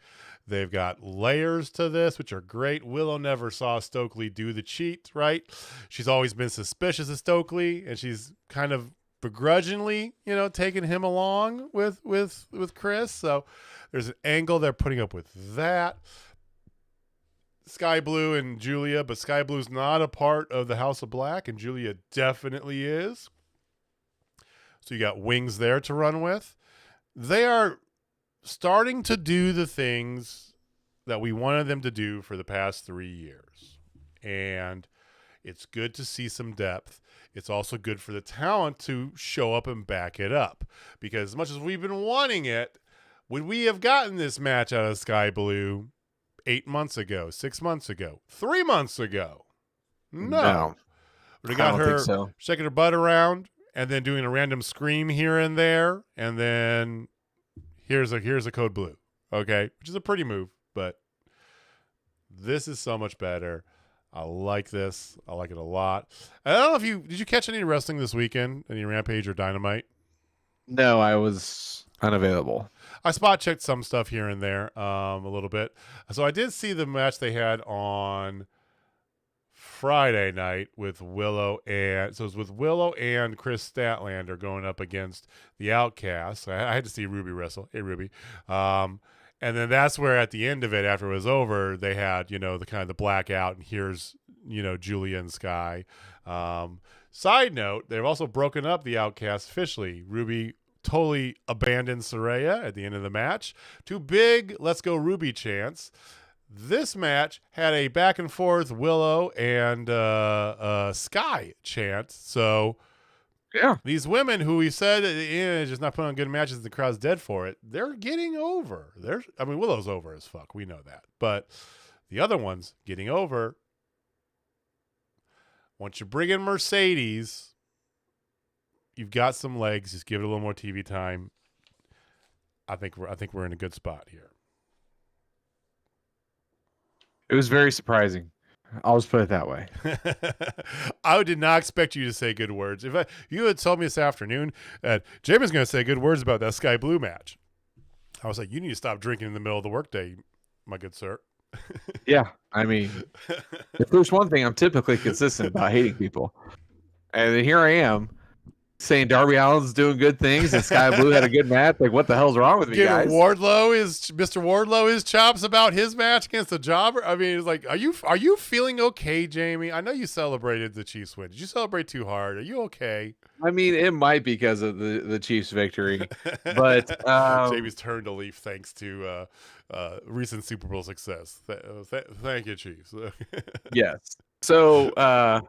They've got layers to this, which are great. Willow never saw Stokely do the cheat, right? She's always been suspicious of Stokely, and she's kind of begrudgingly, you know, taking him along with Chris. So there's an angle they're putting up with that. Sky Blue and Julia, but Sky Blue's not a part of the House of Black, and Julia definitely is. So you got wings there to run with. They are starting to do the things that we wanted them to do for the past 3 years. And it's good to see some depth. It's also good for the talent to show up and back it up. Because as much as we've been wanting it, would we have gotten this match out of Sky Blue 8 months ago, 6 months ago, 3 months ago? No. They got her shaking her butt around and then doing a random scream here and there, and then here's a code blue, okay, which is a pretty move, but this is so much better. I like this. I like it a lot. I don't know if did you catch any wrestling this weekend, any Rampage or Dynamite? No, I was unavailable. I spot checked some stuff here and there, a little bit. So I did see the match they had on Friday night with Willow and Chris Statlander going up against the Outcasts. I had to see Ruby wrestle. Hey, Ruby. And then that's where at the end of it, after it was over, they had, you know, the kind of the blackout, and here's, you know, Julia and Sky. Side note, they've also broken up the Outcasts officially. Ruby totally abandoned Saraya at the end of the match. Too big, let's go Ruby chants. This match had a back and forth Willow and Sky chant. So yeah, these women who we said just not putting on good matches, the crowd's dead for it. They're getting over. Willow's over as fuck. We know that, but the other ones getting over. Once you bring in Mercedes, you've got some legs. Just give it a little more TV time. I think we're in a good spot here. It was very surprising. I'll just put it that way. I did not expect you to say good words. If you had told me this afternoon that Jamie's going to say good words about that Sky Blue match, I was like, you need to stop drinking in the middle of the workday, my good sir. Yeah, I mean, if there's one thing, I'm typically consistent about hating people. And then here I am saying Darby Allin's doing good things and Sky Blue had a good match. Like, what the hell's wrong with me, guys? Mr. Wardlow his chops about his match against the Jobber. I mean, it's like, are you feeling okay, Jamie? I know you celebrated the Chiefs win. Did you celebrate too hard? Are you okay? I mean, it might be because of the Chiefs' victory, but Jamie's turned a leaf thanks to recent Super Bowl success. Thank you, Chiefs. Yes. So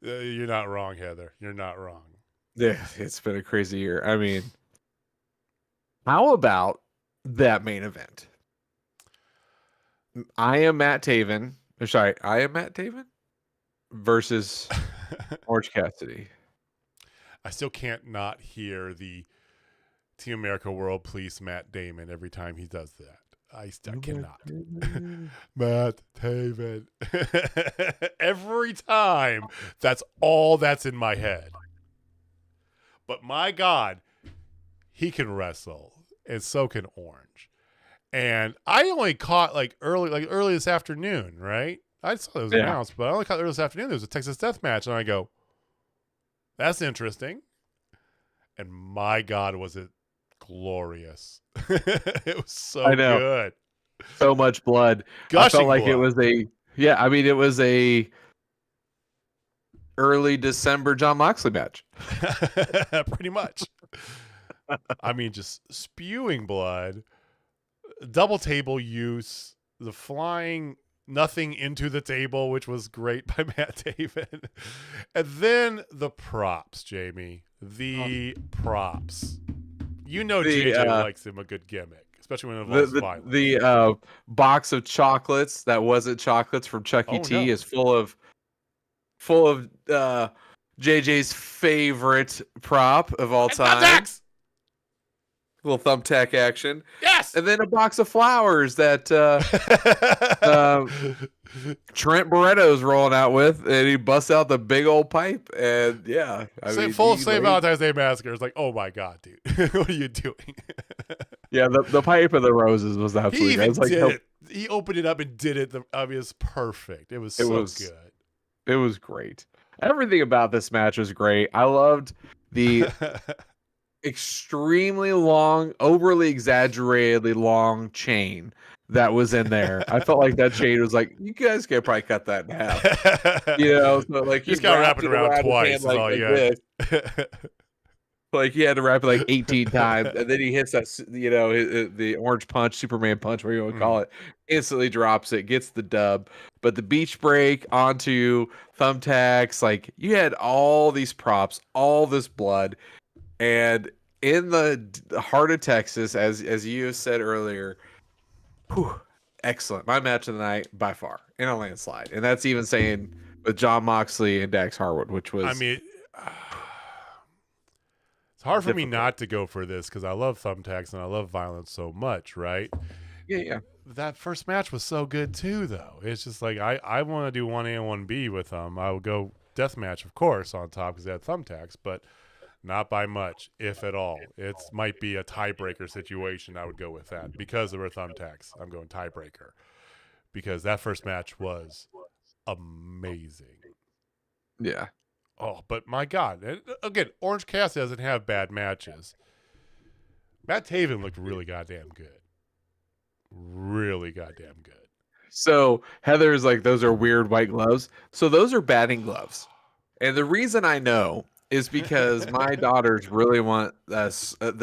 you're not wrong, Heather. You're not wrong. Yeah, it's been a crazy year. I mean, how about that main event? I am Matt Taven versus Orange Cassidy. I still can't not hear the Team America World Police Matt Damon every time he does that. I still cannot. Matt Taven. Every time, that's all that's in my head. But my God, he can wrestle, and so can Orange. And I only caught early this afternoon, right? I saw it was announced, but I only caught early this afternoon. There was a Texas Death Match, and I go, that's interesting. And my God, was it glorious. It was so good. So much blood. Gushing I felt like blood. it was it was a early December John Moxley match. Pretty much. I mean, just spewing blood, double table use, the flying nothing into the table, which was great by Matt Taven. And then the props, Jamie. The props. You know, JJ likes him a good gimmick, especially when it involves violence. The box of chocolates that wasn't chocolates from Chuck E. T. is full of JJ's favorite prop of all time. Thumbtacks! Little thumbtack action. Yes. And then a box of flowers that Trent Barretto's rolling out with, and he busts out the big old pipe, and full of St. Valentine's Day Massacre. It's like, oh my God, dude, what are you doing? Yeah, the pipe of the roses was absolutely good. He opened it up and did it. It was perfect. It was good. It was great. Everything about this match was great. I loved the extremely long, overly exaggeratedly long chain that was in there. I felt like that chain was like, you guys could probably cut that in half. You know, so like you just got to wrap it around twice. Like he had to wrap it like 18 times, and then he hits that, the orange punch, Superman punch, whatever you want to call it, instantly drops it, gets the dub. But the beach break onto thumbtacks, like you had all these props, all this blood, and in the heart of Texas, as you said earlier, excellent. My match of the night by far in a landslide, and that's even saying with John Moxley and Dax Harwood, which was, I mean. It's hard for me not to go for this because I love thumbtacks and I love violence so much, right? Yeah. That first match was so good too, though. It's just like I want to do 1A and 1B with them. I would go deathmatch, of course, on top because they had thumbtacks, but not by much, if at all. It might be a tiebreaker situation. I would go with that because there were thumbtacks. I'm going tiebreaker because that first match was amazing. Yeah. Oh, but my God. And again, Orange Cassidy doesn't have bad matches. Matt Taven looked really goddamn good. Really goddamn good. So Heather's like, those are weird white gloves. So those are batting gloves. And the reason I know is because my daughters really want the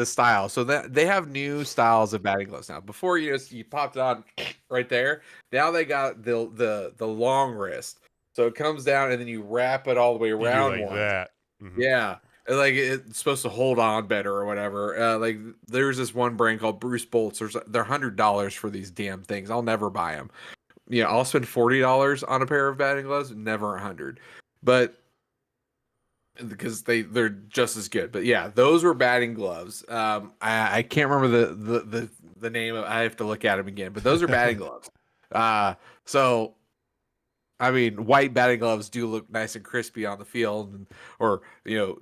style. So that they have new styles of batting gloves now. Before you popped it on right there. Now they got the long wrist. So it comes down and then you wrap it all the way around like that. Mm-hmm. Yeah. Like it's supposed to hold on better or whatever. Like there's this one brand called Bruce Bolts. They're $100 for these damn things. I'll never buy them. Yeah, I'll spend $40 on a pair of batting gloves, never $100. But because they're just as good. But yeah, those were batting gloves. I can't remember the name of. I have to look at them again. But those are batting gloves. So. I mean, white batting gloves do look nice and crispy on the field, or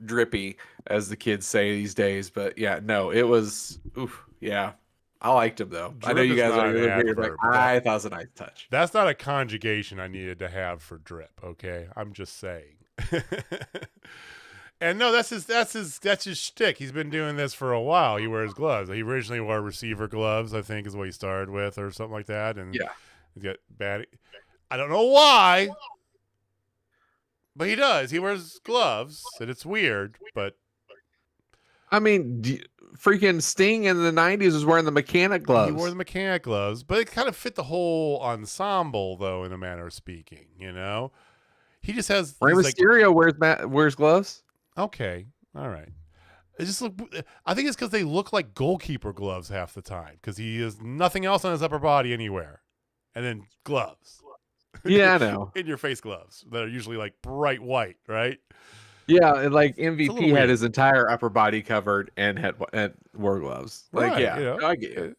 drippy, as the kids say these days. But yeah, no, it was, yeah, I liked them though. Drip I know you guys are weird, like, I thought it was a nice touch. That's not a conjugation I needed to have for drip. Okay, I'm just saying. And no, that's his shtick. He's been doing this for a while. He wears gloves. He originally wore receiver gloves, I think, is what he started with, or something like that. And yeah, he's got bad. I don't know why, but he does. He wears gloves, and it's weird, but... I mean, freaking Sting in the 90s was wearing the mechanic gloves. He wore the mechanic gloves, but it kind of fit the whole ensemble, though, in a manner of speaking, He just has... Rey Mysterio wears gloves? Okay, all right. It just I think it's because they look like goalkeeper gloves half the time, because he has nothing else on his upper body anywhere. And then gloves. Yeah, I know. In your face gloves that are usually like bright white, right? Yeah, and like a little MVP had weird. his entire upper body covered and had wore gloves. Like, Right, yeah, I get it.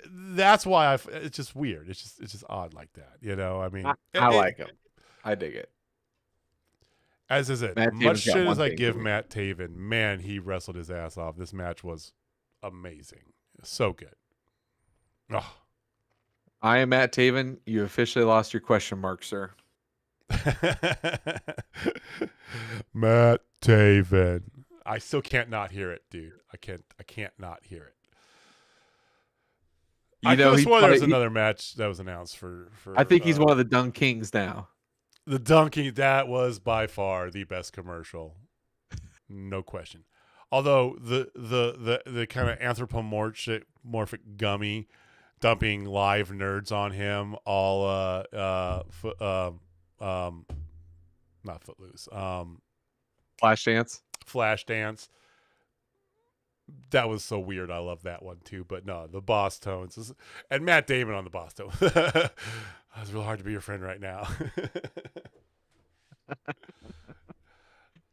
That's why it's just weird. It's just odd like that, I mean, I like him. I dig it. As is it. Matt Much Taven's got shit one as I thing give for me. Matt Taven, man, he wrestled his ass off. This match was amazing. So good. Oh. I am Matt Taven. You officially lost your question mark, sir. Matt Taven. I still can't not hear it, dude. I can't not hear it. I could have sworn there was another match that was announced for I think he's one of the Dunk Kings now. The Dunking, that was by far the best commercial. No question. Although the kind of anthropomorphic gummy dumping live nerds on him, all not Footloose, Flashdance. That was so weird. I love that one too. But no, the Boss Tones and Matt Damon on the Boss Tones. It's real hard to be your friend right now.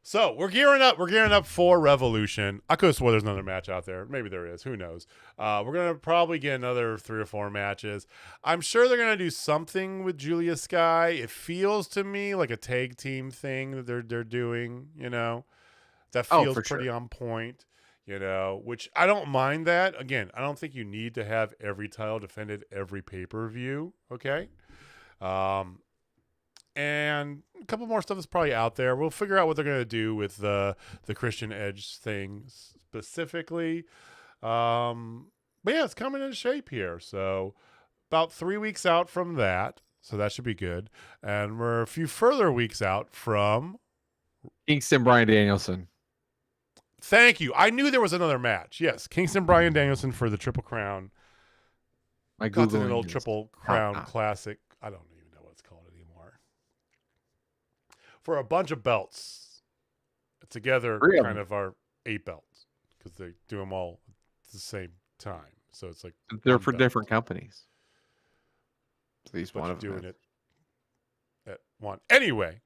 So we're gearing up. We're gearing up for Revolution. I could have swore there's another match out there. Maybe there is. Who knows? We're gonna probably get another 3 or 4 matches. I'm sure they're gonna do something with Julia Sky. It feels to me like a tag team thing that they're doing. That feels pretty on point. Which I don't mind that. Again, I don't think you need to have every title defended every pay-per-view. Okay. And a couple more stuff is probably out there. We'll figure out what they're going to do with the Christian Edge thing specifically. But yeah, it's coming into shape here. So about 3 weeks out from that. So that should be good. And we're a few further weeks out from Kingston Bryan Danielson. Thank you. I knew there was another match. Yes, Kingston Bryan Danielson for the Triple Crown. My Continental Triple Crown Classic. I don't even know what it's called anymore. For a bunch of belts. Together, kind of our 8 belts. Because they do them all at the same time. So it's like they're for different companies. At least one of them doing it at one. Anyway.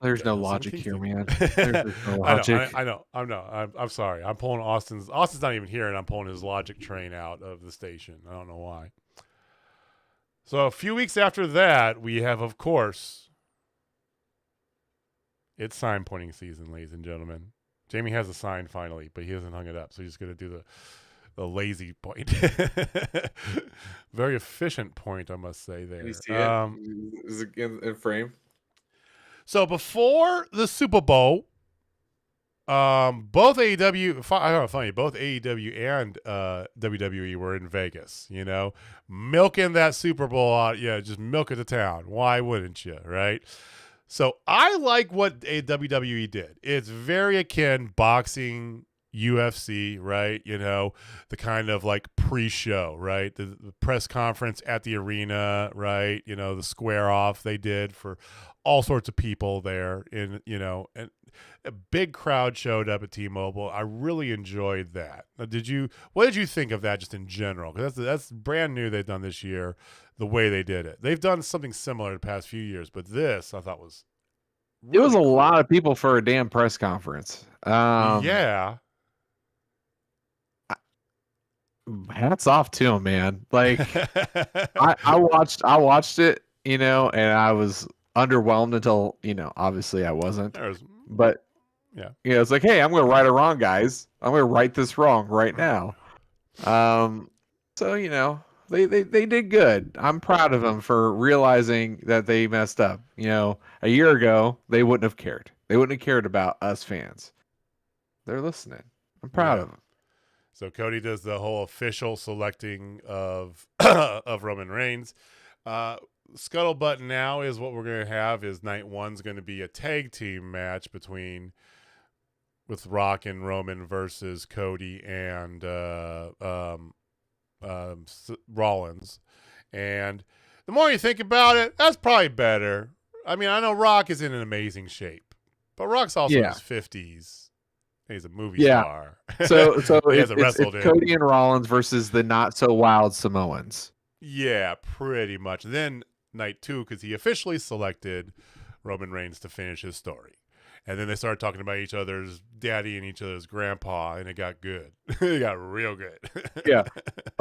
There's no logic here, man. There's no logic. I know. I'm sorry. I'm pulling Austin's not even here, and I'm pulling his logic train out of the station. I don't know why. So a few weeks after that, we have, of course, it's sign pointing season, ladies and gentlemen. Jamie has a sign finally, but he hasn't hung it up, so he's going to do the lazy point. Very efficient point, I must say there. Can you see it? Is it in frame? So before the Super Bowl, both AEW, both AEW and WWE were in Vegas, milking that Super Bowl out. Yeah, just milk it to town. Why wouldn't you, right? So I like what WWE did. It's very akin boxing, UFC, right? The kind of like pre-show, right? The press conference at the arena, right? The square off they did for all sorts of people there and a big crowd showed up at T-Mobile. I really enjoyed that. What did you think of that just in general? Because that's brand new they've done this year, the way they did it. They've done something similar the past few years, but this I thought was really it was a lot of people for a damn press conference. Yeah. Hats off to him, man. Like I watched it, and I was underwhelmed until, obviously I wasn't. But yeah. It's like, hey, I'm going to right a wrong, guys. I'm going to right this wrong right now. So, they did good. I'm proud of them for realizing that they messed up. A year ago, they wouldn't have cared. They wouldn't have cared about us fans. They're listening. I'm proud of them. So Cody does the whole official selecting of of Roman Reigns. Scuttlebutt now is what we're going to have is night one's going to be a tag team match with Rock and Roman versus Cody and Rollins. And the more you think about it, that's probably better. I mean, I know Rock is in an amazing shape, but Rock's also in his 50s. He's a movie star. So he hasn't wrestled it's Cody and Rollins versus the not so wild Samoans. Yeah, pretty much. Then night 2, because he officially selected Roman Reigns to finish his story. And then they started talking about each other's daddy and each other's grandpa, and it got good. It got real good. Yeah.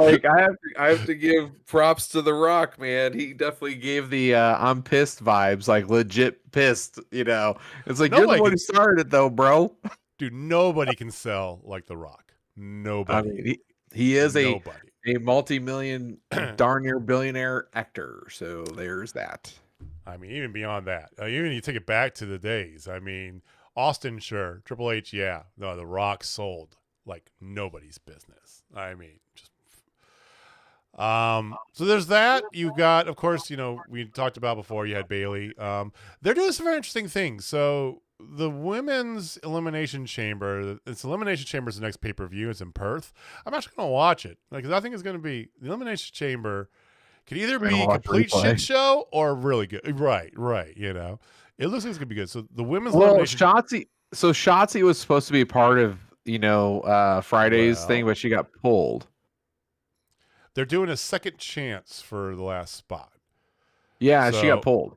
Like I have to give props to The Rock, man. He definitely gave the I'm pissed vibes, like legit pissed, you know. It's like you're the one who started it though, bro. Dude, nobody can sell like The Rock. Nobody. I mean, he is nobody. a multi-million darn near billionaire actor. So there's that. I mean, even beyond that, even you take it back to the days. I mean, Austin, sure. Triple H, yeah. No, The Rock sold like nobody's business. I mean, just. So there's that. You've got, of course, you know, we talked about before. You had Bayley. They're doing some very interesting things. So the women's Elimination Chamber. It's Elimination Chamber is the next pay-per-view. It's in Perth. I'm actually going to watch it because I think it's going to be the Elimination Chamber. Could either be a complete shit show or really good. Right. You know, it looks like it's gonna be good. So the women's Shotzi. So Shotzi was supposed to be part of Friday's thing, but she got pulled. They're doing a second chance for the last spot. Yeah, so, she got pulled.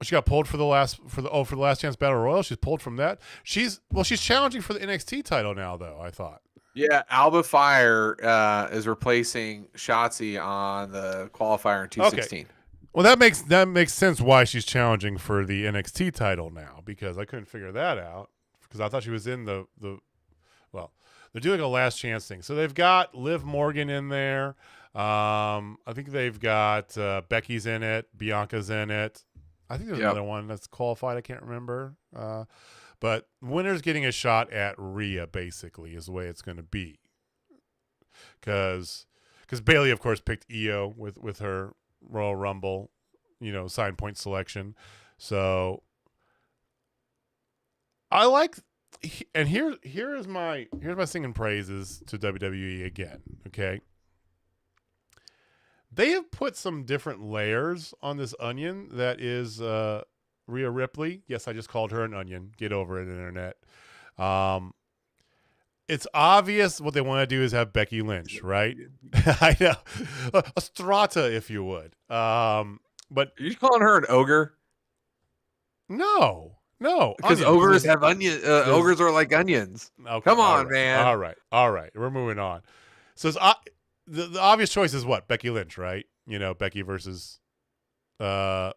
She got pulled for the last chance battle royal. She's pulled from that. She's challenging for the NXT title now, though. I thought. Yeah, Alba Fire is replacing Shotzi on the qualifier in 216. Okay. Well, that makes sense why she's challenging for the NXT title now, because I couldn't figure that out because I thought she was in the well, they're doing a last chance thing. So they've got Liv Morgan in there. I think they've got Becky's in it, Bianca's in it. I think there's another one that's qualified. I can't remember. But winner's getting a shot at Rhea, basically, is the way it's going to be. Because Bayley, of course, picked Io with her Royal Rumble, sign point selection. So I like, and here's my singing praises to WWE again. Okay, they have put some different layers on this onion that is Rhea Ripley. Yes, I just called her an onion. Get over it, internet. It's obvious what they want to do is have Becky Lynch, right? I know. A strata, if you would. But are you calling her an ogre? No. Because ogres have onion. Ogres are like onions. Okay, come on, man. All right. We're moving on. So it's, the obvious choice is what? Becky Lynch, right? Becky versus Rhea.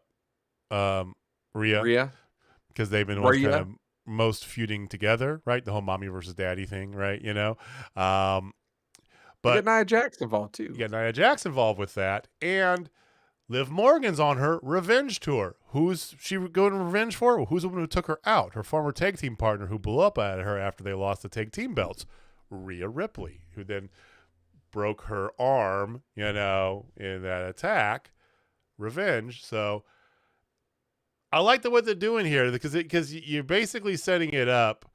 Because they've been most feuding together, right? The whole mommy versus daddy thing, right? But you get Nia Jax involved too. You get Nia Jax involved with that, and Liv Morgan's on her revenge tour. Who's she going to revenge for? Who's the one who took her out? Her former tag team partner who blew up at her after they lost the tag team belts, Rhea Ripley, who then broke her arm, in that attack. Revenge. So I like what they're doing here because you're basically setting it up.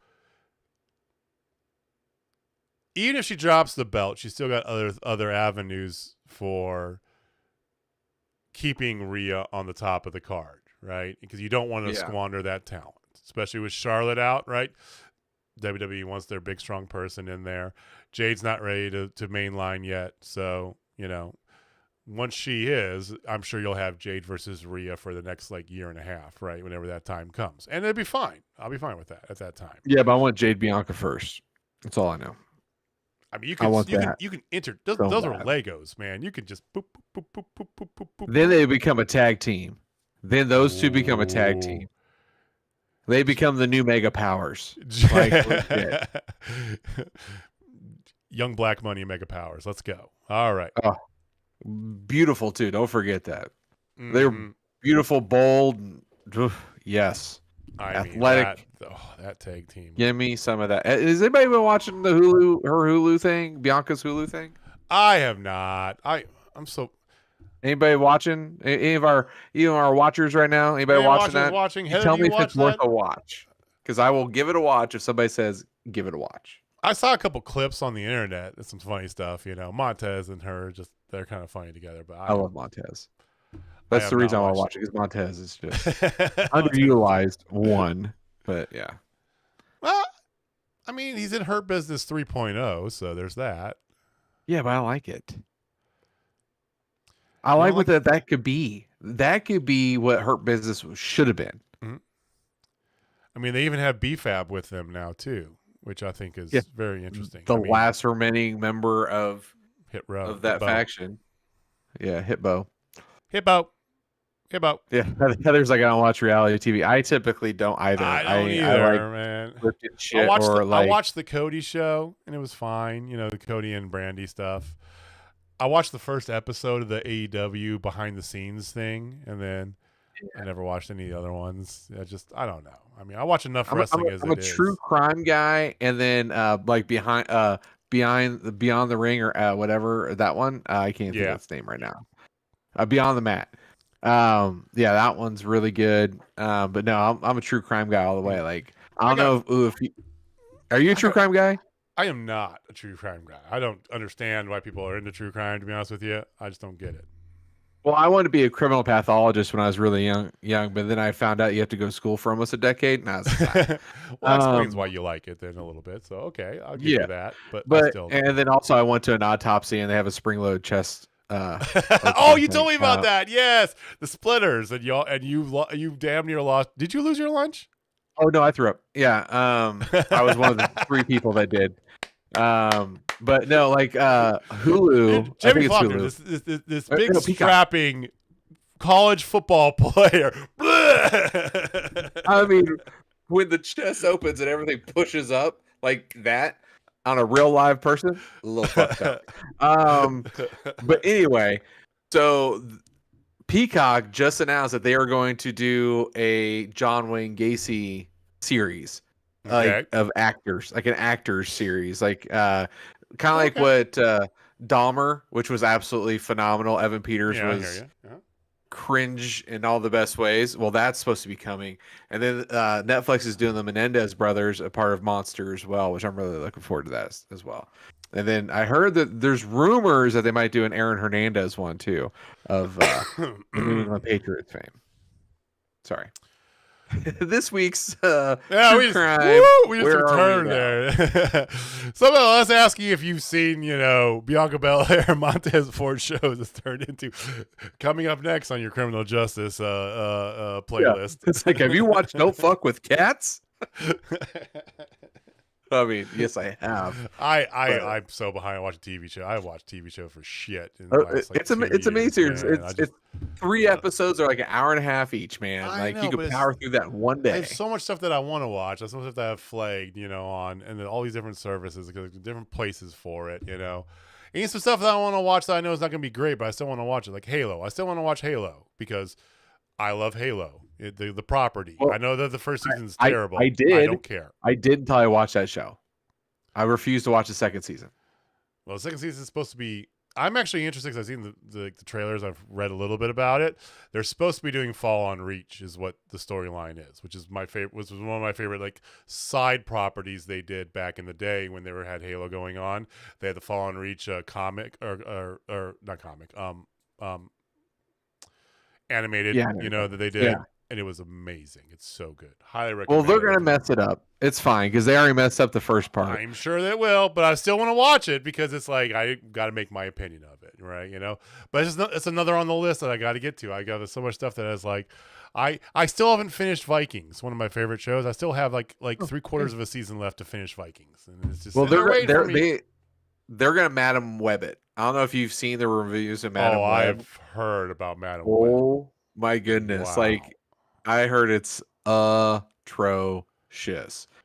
Even if she drops the belt, she's still got other avenues for keeping Rhea on the top of the card, right? Because you don't want to squander that talent, especially with Charlotte out, right? WWE wants their big, strong person in there. Jade's not ready to mainline yet, so, once she is, I'm sure you'll have Jade versus Rhea for the next year and a half, right? Whenever that time comes. And it'll be fine. I'll be fine with that at that time. Yeah, but I want Jade Bianca first. That's all I know. I mean, you can enter. Those are Legos, man. You can just boop, boop, boop, boop, boop, boop, boop. Then they become a tag team. Then those two become a tag team. They become the new Mega Powers. Young Black Money Mega Powers. Let's go. All right. Oh. Beautiful too. Don't forget that. They're beautiful, bold. Yes, athletic. That tag team. Give me some of that. Has anybody been watching her Hulu thing, Bianca's Hulu thing? I have not. I'm so. Anybody watching? Any of our watchers right now? Anybody watching that? Tell me if it's worth a watch, because I will give it a watch if somebody says give it a watch. I saw a couple clips on the internet. Some funny stuff. Montez and her they're kind of funny together. But I love Montez. That's the reason I want to watch it, because Montez is just underutilized one. But yeah. Well, I mean, he's in Hurt Business 3.0, so there's that. Yeah, but I like it. I like what that could be. That could be what Hurt Business should have been. Mm-hmm. I mean, they even have BFAB with them now too, which I think is very interesting. The last remaining member of that faction. Yeah, Hitbo. Yeah, Heather's like, I don't watch reality TV. I typically don't either. I don't either, I like man. Shit I watched the Cody show, and it was fine. You know, the Cody and Brandy stuff. I watched the first episode of the AEW behind the scenes thing, and then I never watched any of the other ones. I don't know. I mean, I watch enough wrestling as it is. I'm a true crime guy, and then like beyond the ring or whatever that one. I can't think of its name right now. Beyond the Mat. That one's really good. But no, I'm a true crime guy all the way. Like I don't know if you, are you a true crime guy? I am not a true crime guy. I don't understand why people are into true crime, to be honest with you. I just don't get it. Well, I wanted to be a criminal pathologist when I was really young, but then I found out you have to go to school for almost a decade. Well, that explains why you like it then a little bit. So okay, I'll give you that. But and then also I went to an autopsy and they have a spring load chest. Oh, you told me about that. Yes, the splitters and you damn near lost. Did you lose your lunch? Oh no, I threw up. Yeah, I was one of the 3 people that did. But no, like Hulu. Jimmy Faulkner, this big strapping college football player. I mean, when the chest opens and everything pushes up like that on a real live person, a little fucked up. But anyway, so Peacock just announced that they are going to do a John Wayne Gacy series of actors, like an actors series, like kind of like what Dahmer, which was absolutely phenomenal. Evan Peters was cringe in all the best ways. Well, that's supposed to be coming, and then Netflix is doing the Menendez brothers, a part of Monster as well, which I'm really looking forward to that as well. And then I heard that there's rumors that they might do an Aaron Hernandez one too, of New England Patriots fame. Sorry. This week's crime. We just returned there. Someone else asking if you've seen, Bianca Belair and Montez Ford shows that's turned into coming up next on your criminal justice playlist. Yeah. It's like, have you watched Don't Fuck with Cats? I mean, yes, I have. I'm so behind. I watch a TV show. I watch TV show for shit. It's amazing. It's 3 episodes are like an hour and a half each, man. Like you could power through that one day. There's so much stuff that I want to watch. There's so much stuff that I've flagged, on and then all these different services, because different places for it, And some stuff that I want to watch that I know is not going to be great, but I still want to watch it. Like Halo. I still want to watch Halo because I love Halo. The property. Well, I know that the first season's terrible. I don't care. I did until I watched that show. I refused to watch the second season. Well, the second season is supposed to be. I'm actually interested because I've seen the trailers. I've read a little bit about it. They're supposed to be doing Fall on Reach, is what the storyline is, which is my favorite. Was one of my favorite like side properties they did back in the day when they had Halo going on. They had the Fall on Reach comic or not comic, animated, that they did. Yeah. And it was amazing. It's so good. Highly recommend. Well, they're going to mess it up. It's fine because they already messed up the first part. I'm sure they will, but I still want to watch it because it's like I got to make my opinion of it, right? But it's another on the list that I got to get to. I got so much stuff that is like, I still haven't finished Vikings, one of my favorite shows. I still have like 3/4 of a season left to finish Vikings, and it's just they're going to Madam Web it. I don't know if you've seen the reviews of Madam Web. I've heard about Madam Web. Oh my goodness! Wow. Like. I heard it's atrocious,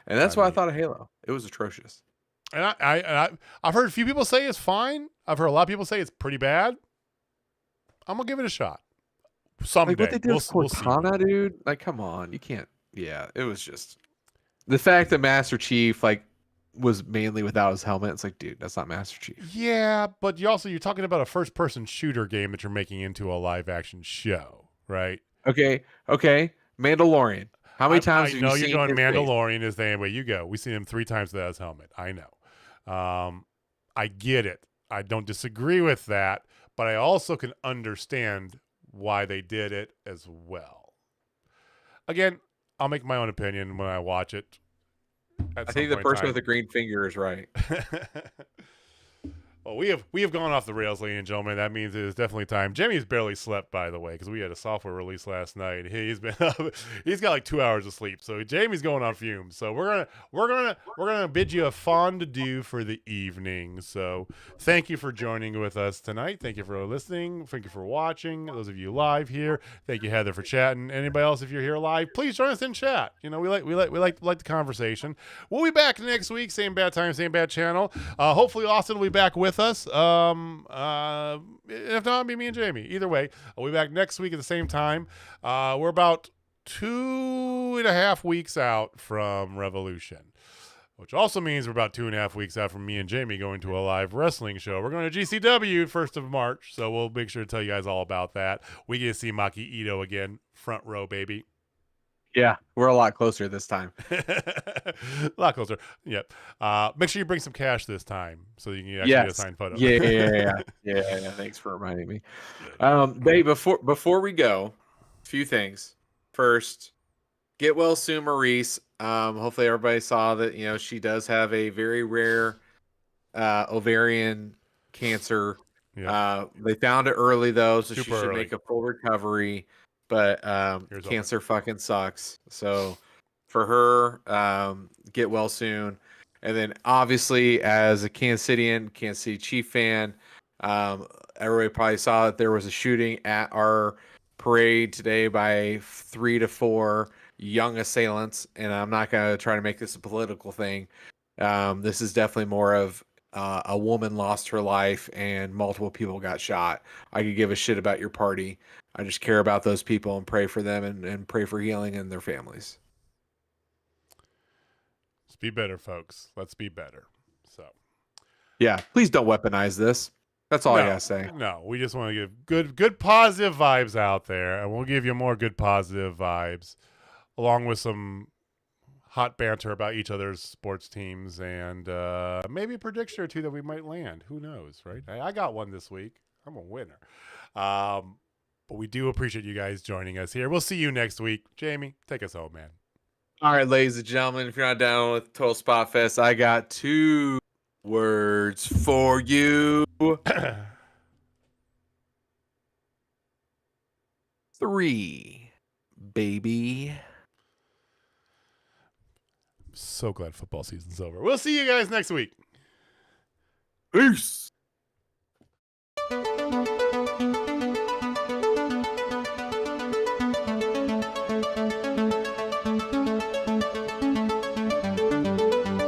and that's why I thought of Halo. It was atrocious. And I've heard a few people say it's fine. I've heard a lot of people say it's pretty bad. I'm gonna give it a shot someday. Like what they did with Cortana, dude. Like, come on, you can't. Yeah, it was just the fact that Master Chief was mainly without his helmet. It's like, dude, that's not Master Chief. Yeah, but you're talking about a first-person shooter game that you're making into a live-action show, right? Okay. Mandalorian. How many times have you seen you're going Mandalorian is the way you go. We've seen him 3 times without his helmet. I know. I get it. I don't disagree with that, but I also can understand why they did it as well. Again, I'll make my own opinion when I watch it. I think the person with the green finger is right. Well, we have gone off the rails, ladies and gentlemen. That means it is definitely time. Jamie's barely slept, by the way, because we had a software release last night. He's been he's got like 2 hours of sleep, so Jamie's going on fumes. So we're gonna bid you a fond adieu for the evening. So thank you for joining with us tonight. Thank you for listening. Thank you for watching. Those of you live here, thank you, Heather, for chatting. Anybody else, if you're here live, please join us in chat. You know, we like the conversation. We'll be back next week, same bad time, same bad channel. Hopefully Austin will be back with us. If not, it'll be me and Jamie. Either way, I'll be back next week at the same time. We're about 2.5 weeks out from Revolution, which also means we're about 2.5 weeks out from me and Jamie going to a live wrestling show. We're going to GCW 1st of March, so we'll make sure to tell you guys all about that. We get to see Maki Ito again, front row, baby. Yeah, we're a lot closer this time. A lot closer. Yep. Make sure you bring some cash this time so you can actually get a signed photo. Yeah. Thanks for reminding me. Babe, before we go, a few things. First, get well soon, Maurice. Hopefully everybody saw that, you know, she does have a very rare ovarian cancer. Yeah. They found it early though, so Super she should early. make a full recovery. But Here's cancer fucking sucks. So for her, get well soon. And then obviously as a Kansas City Chief fan, everybody probably saw that there was a shooting at our parade today by 3 to 4 young assailants. And I'm not going to try to make this a political thing. This is definitely more of a woman lost her life and multiple people got shot. I could give a shit about your party. I just care about those people and pray for them and pray for healing and their families. Let's be better, folks. Let's be better. So, yeah, please don't weaponize this. That's all I gotta say. No, we just want to give good positive vibes out there, and we'll give you more good positive vibes, along with some hot banter about each other's sports teams and maybe a prediction or two that we might land. Who knows, right? I got one this week. I'm a winner. But we do appreciate you guys joining us here. We'll see you next week. Jamie, take us home, man. All right, ladies and gentlemen, if you're not down with Total Spotfest, I got 2 words for you. 3, baby. So glad football season's over. We'll see you guys next week. Peace.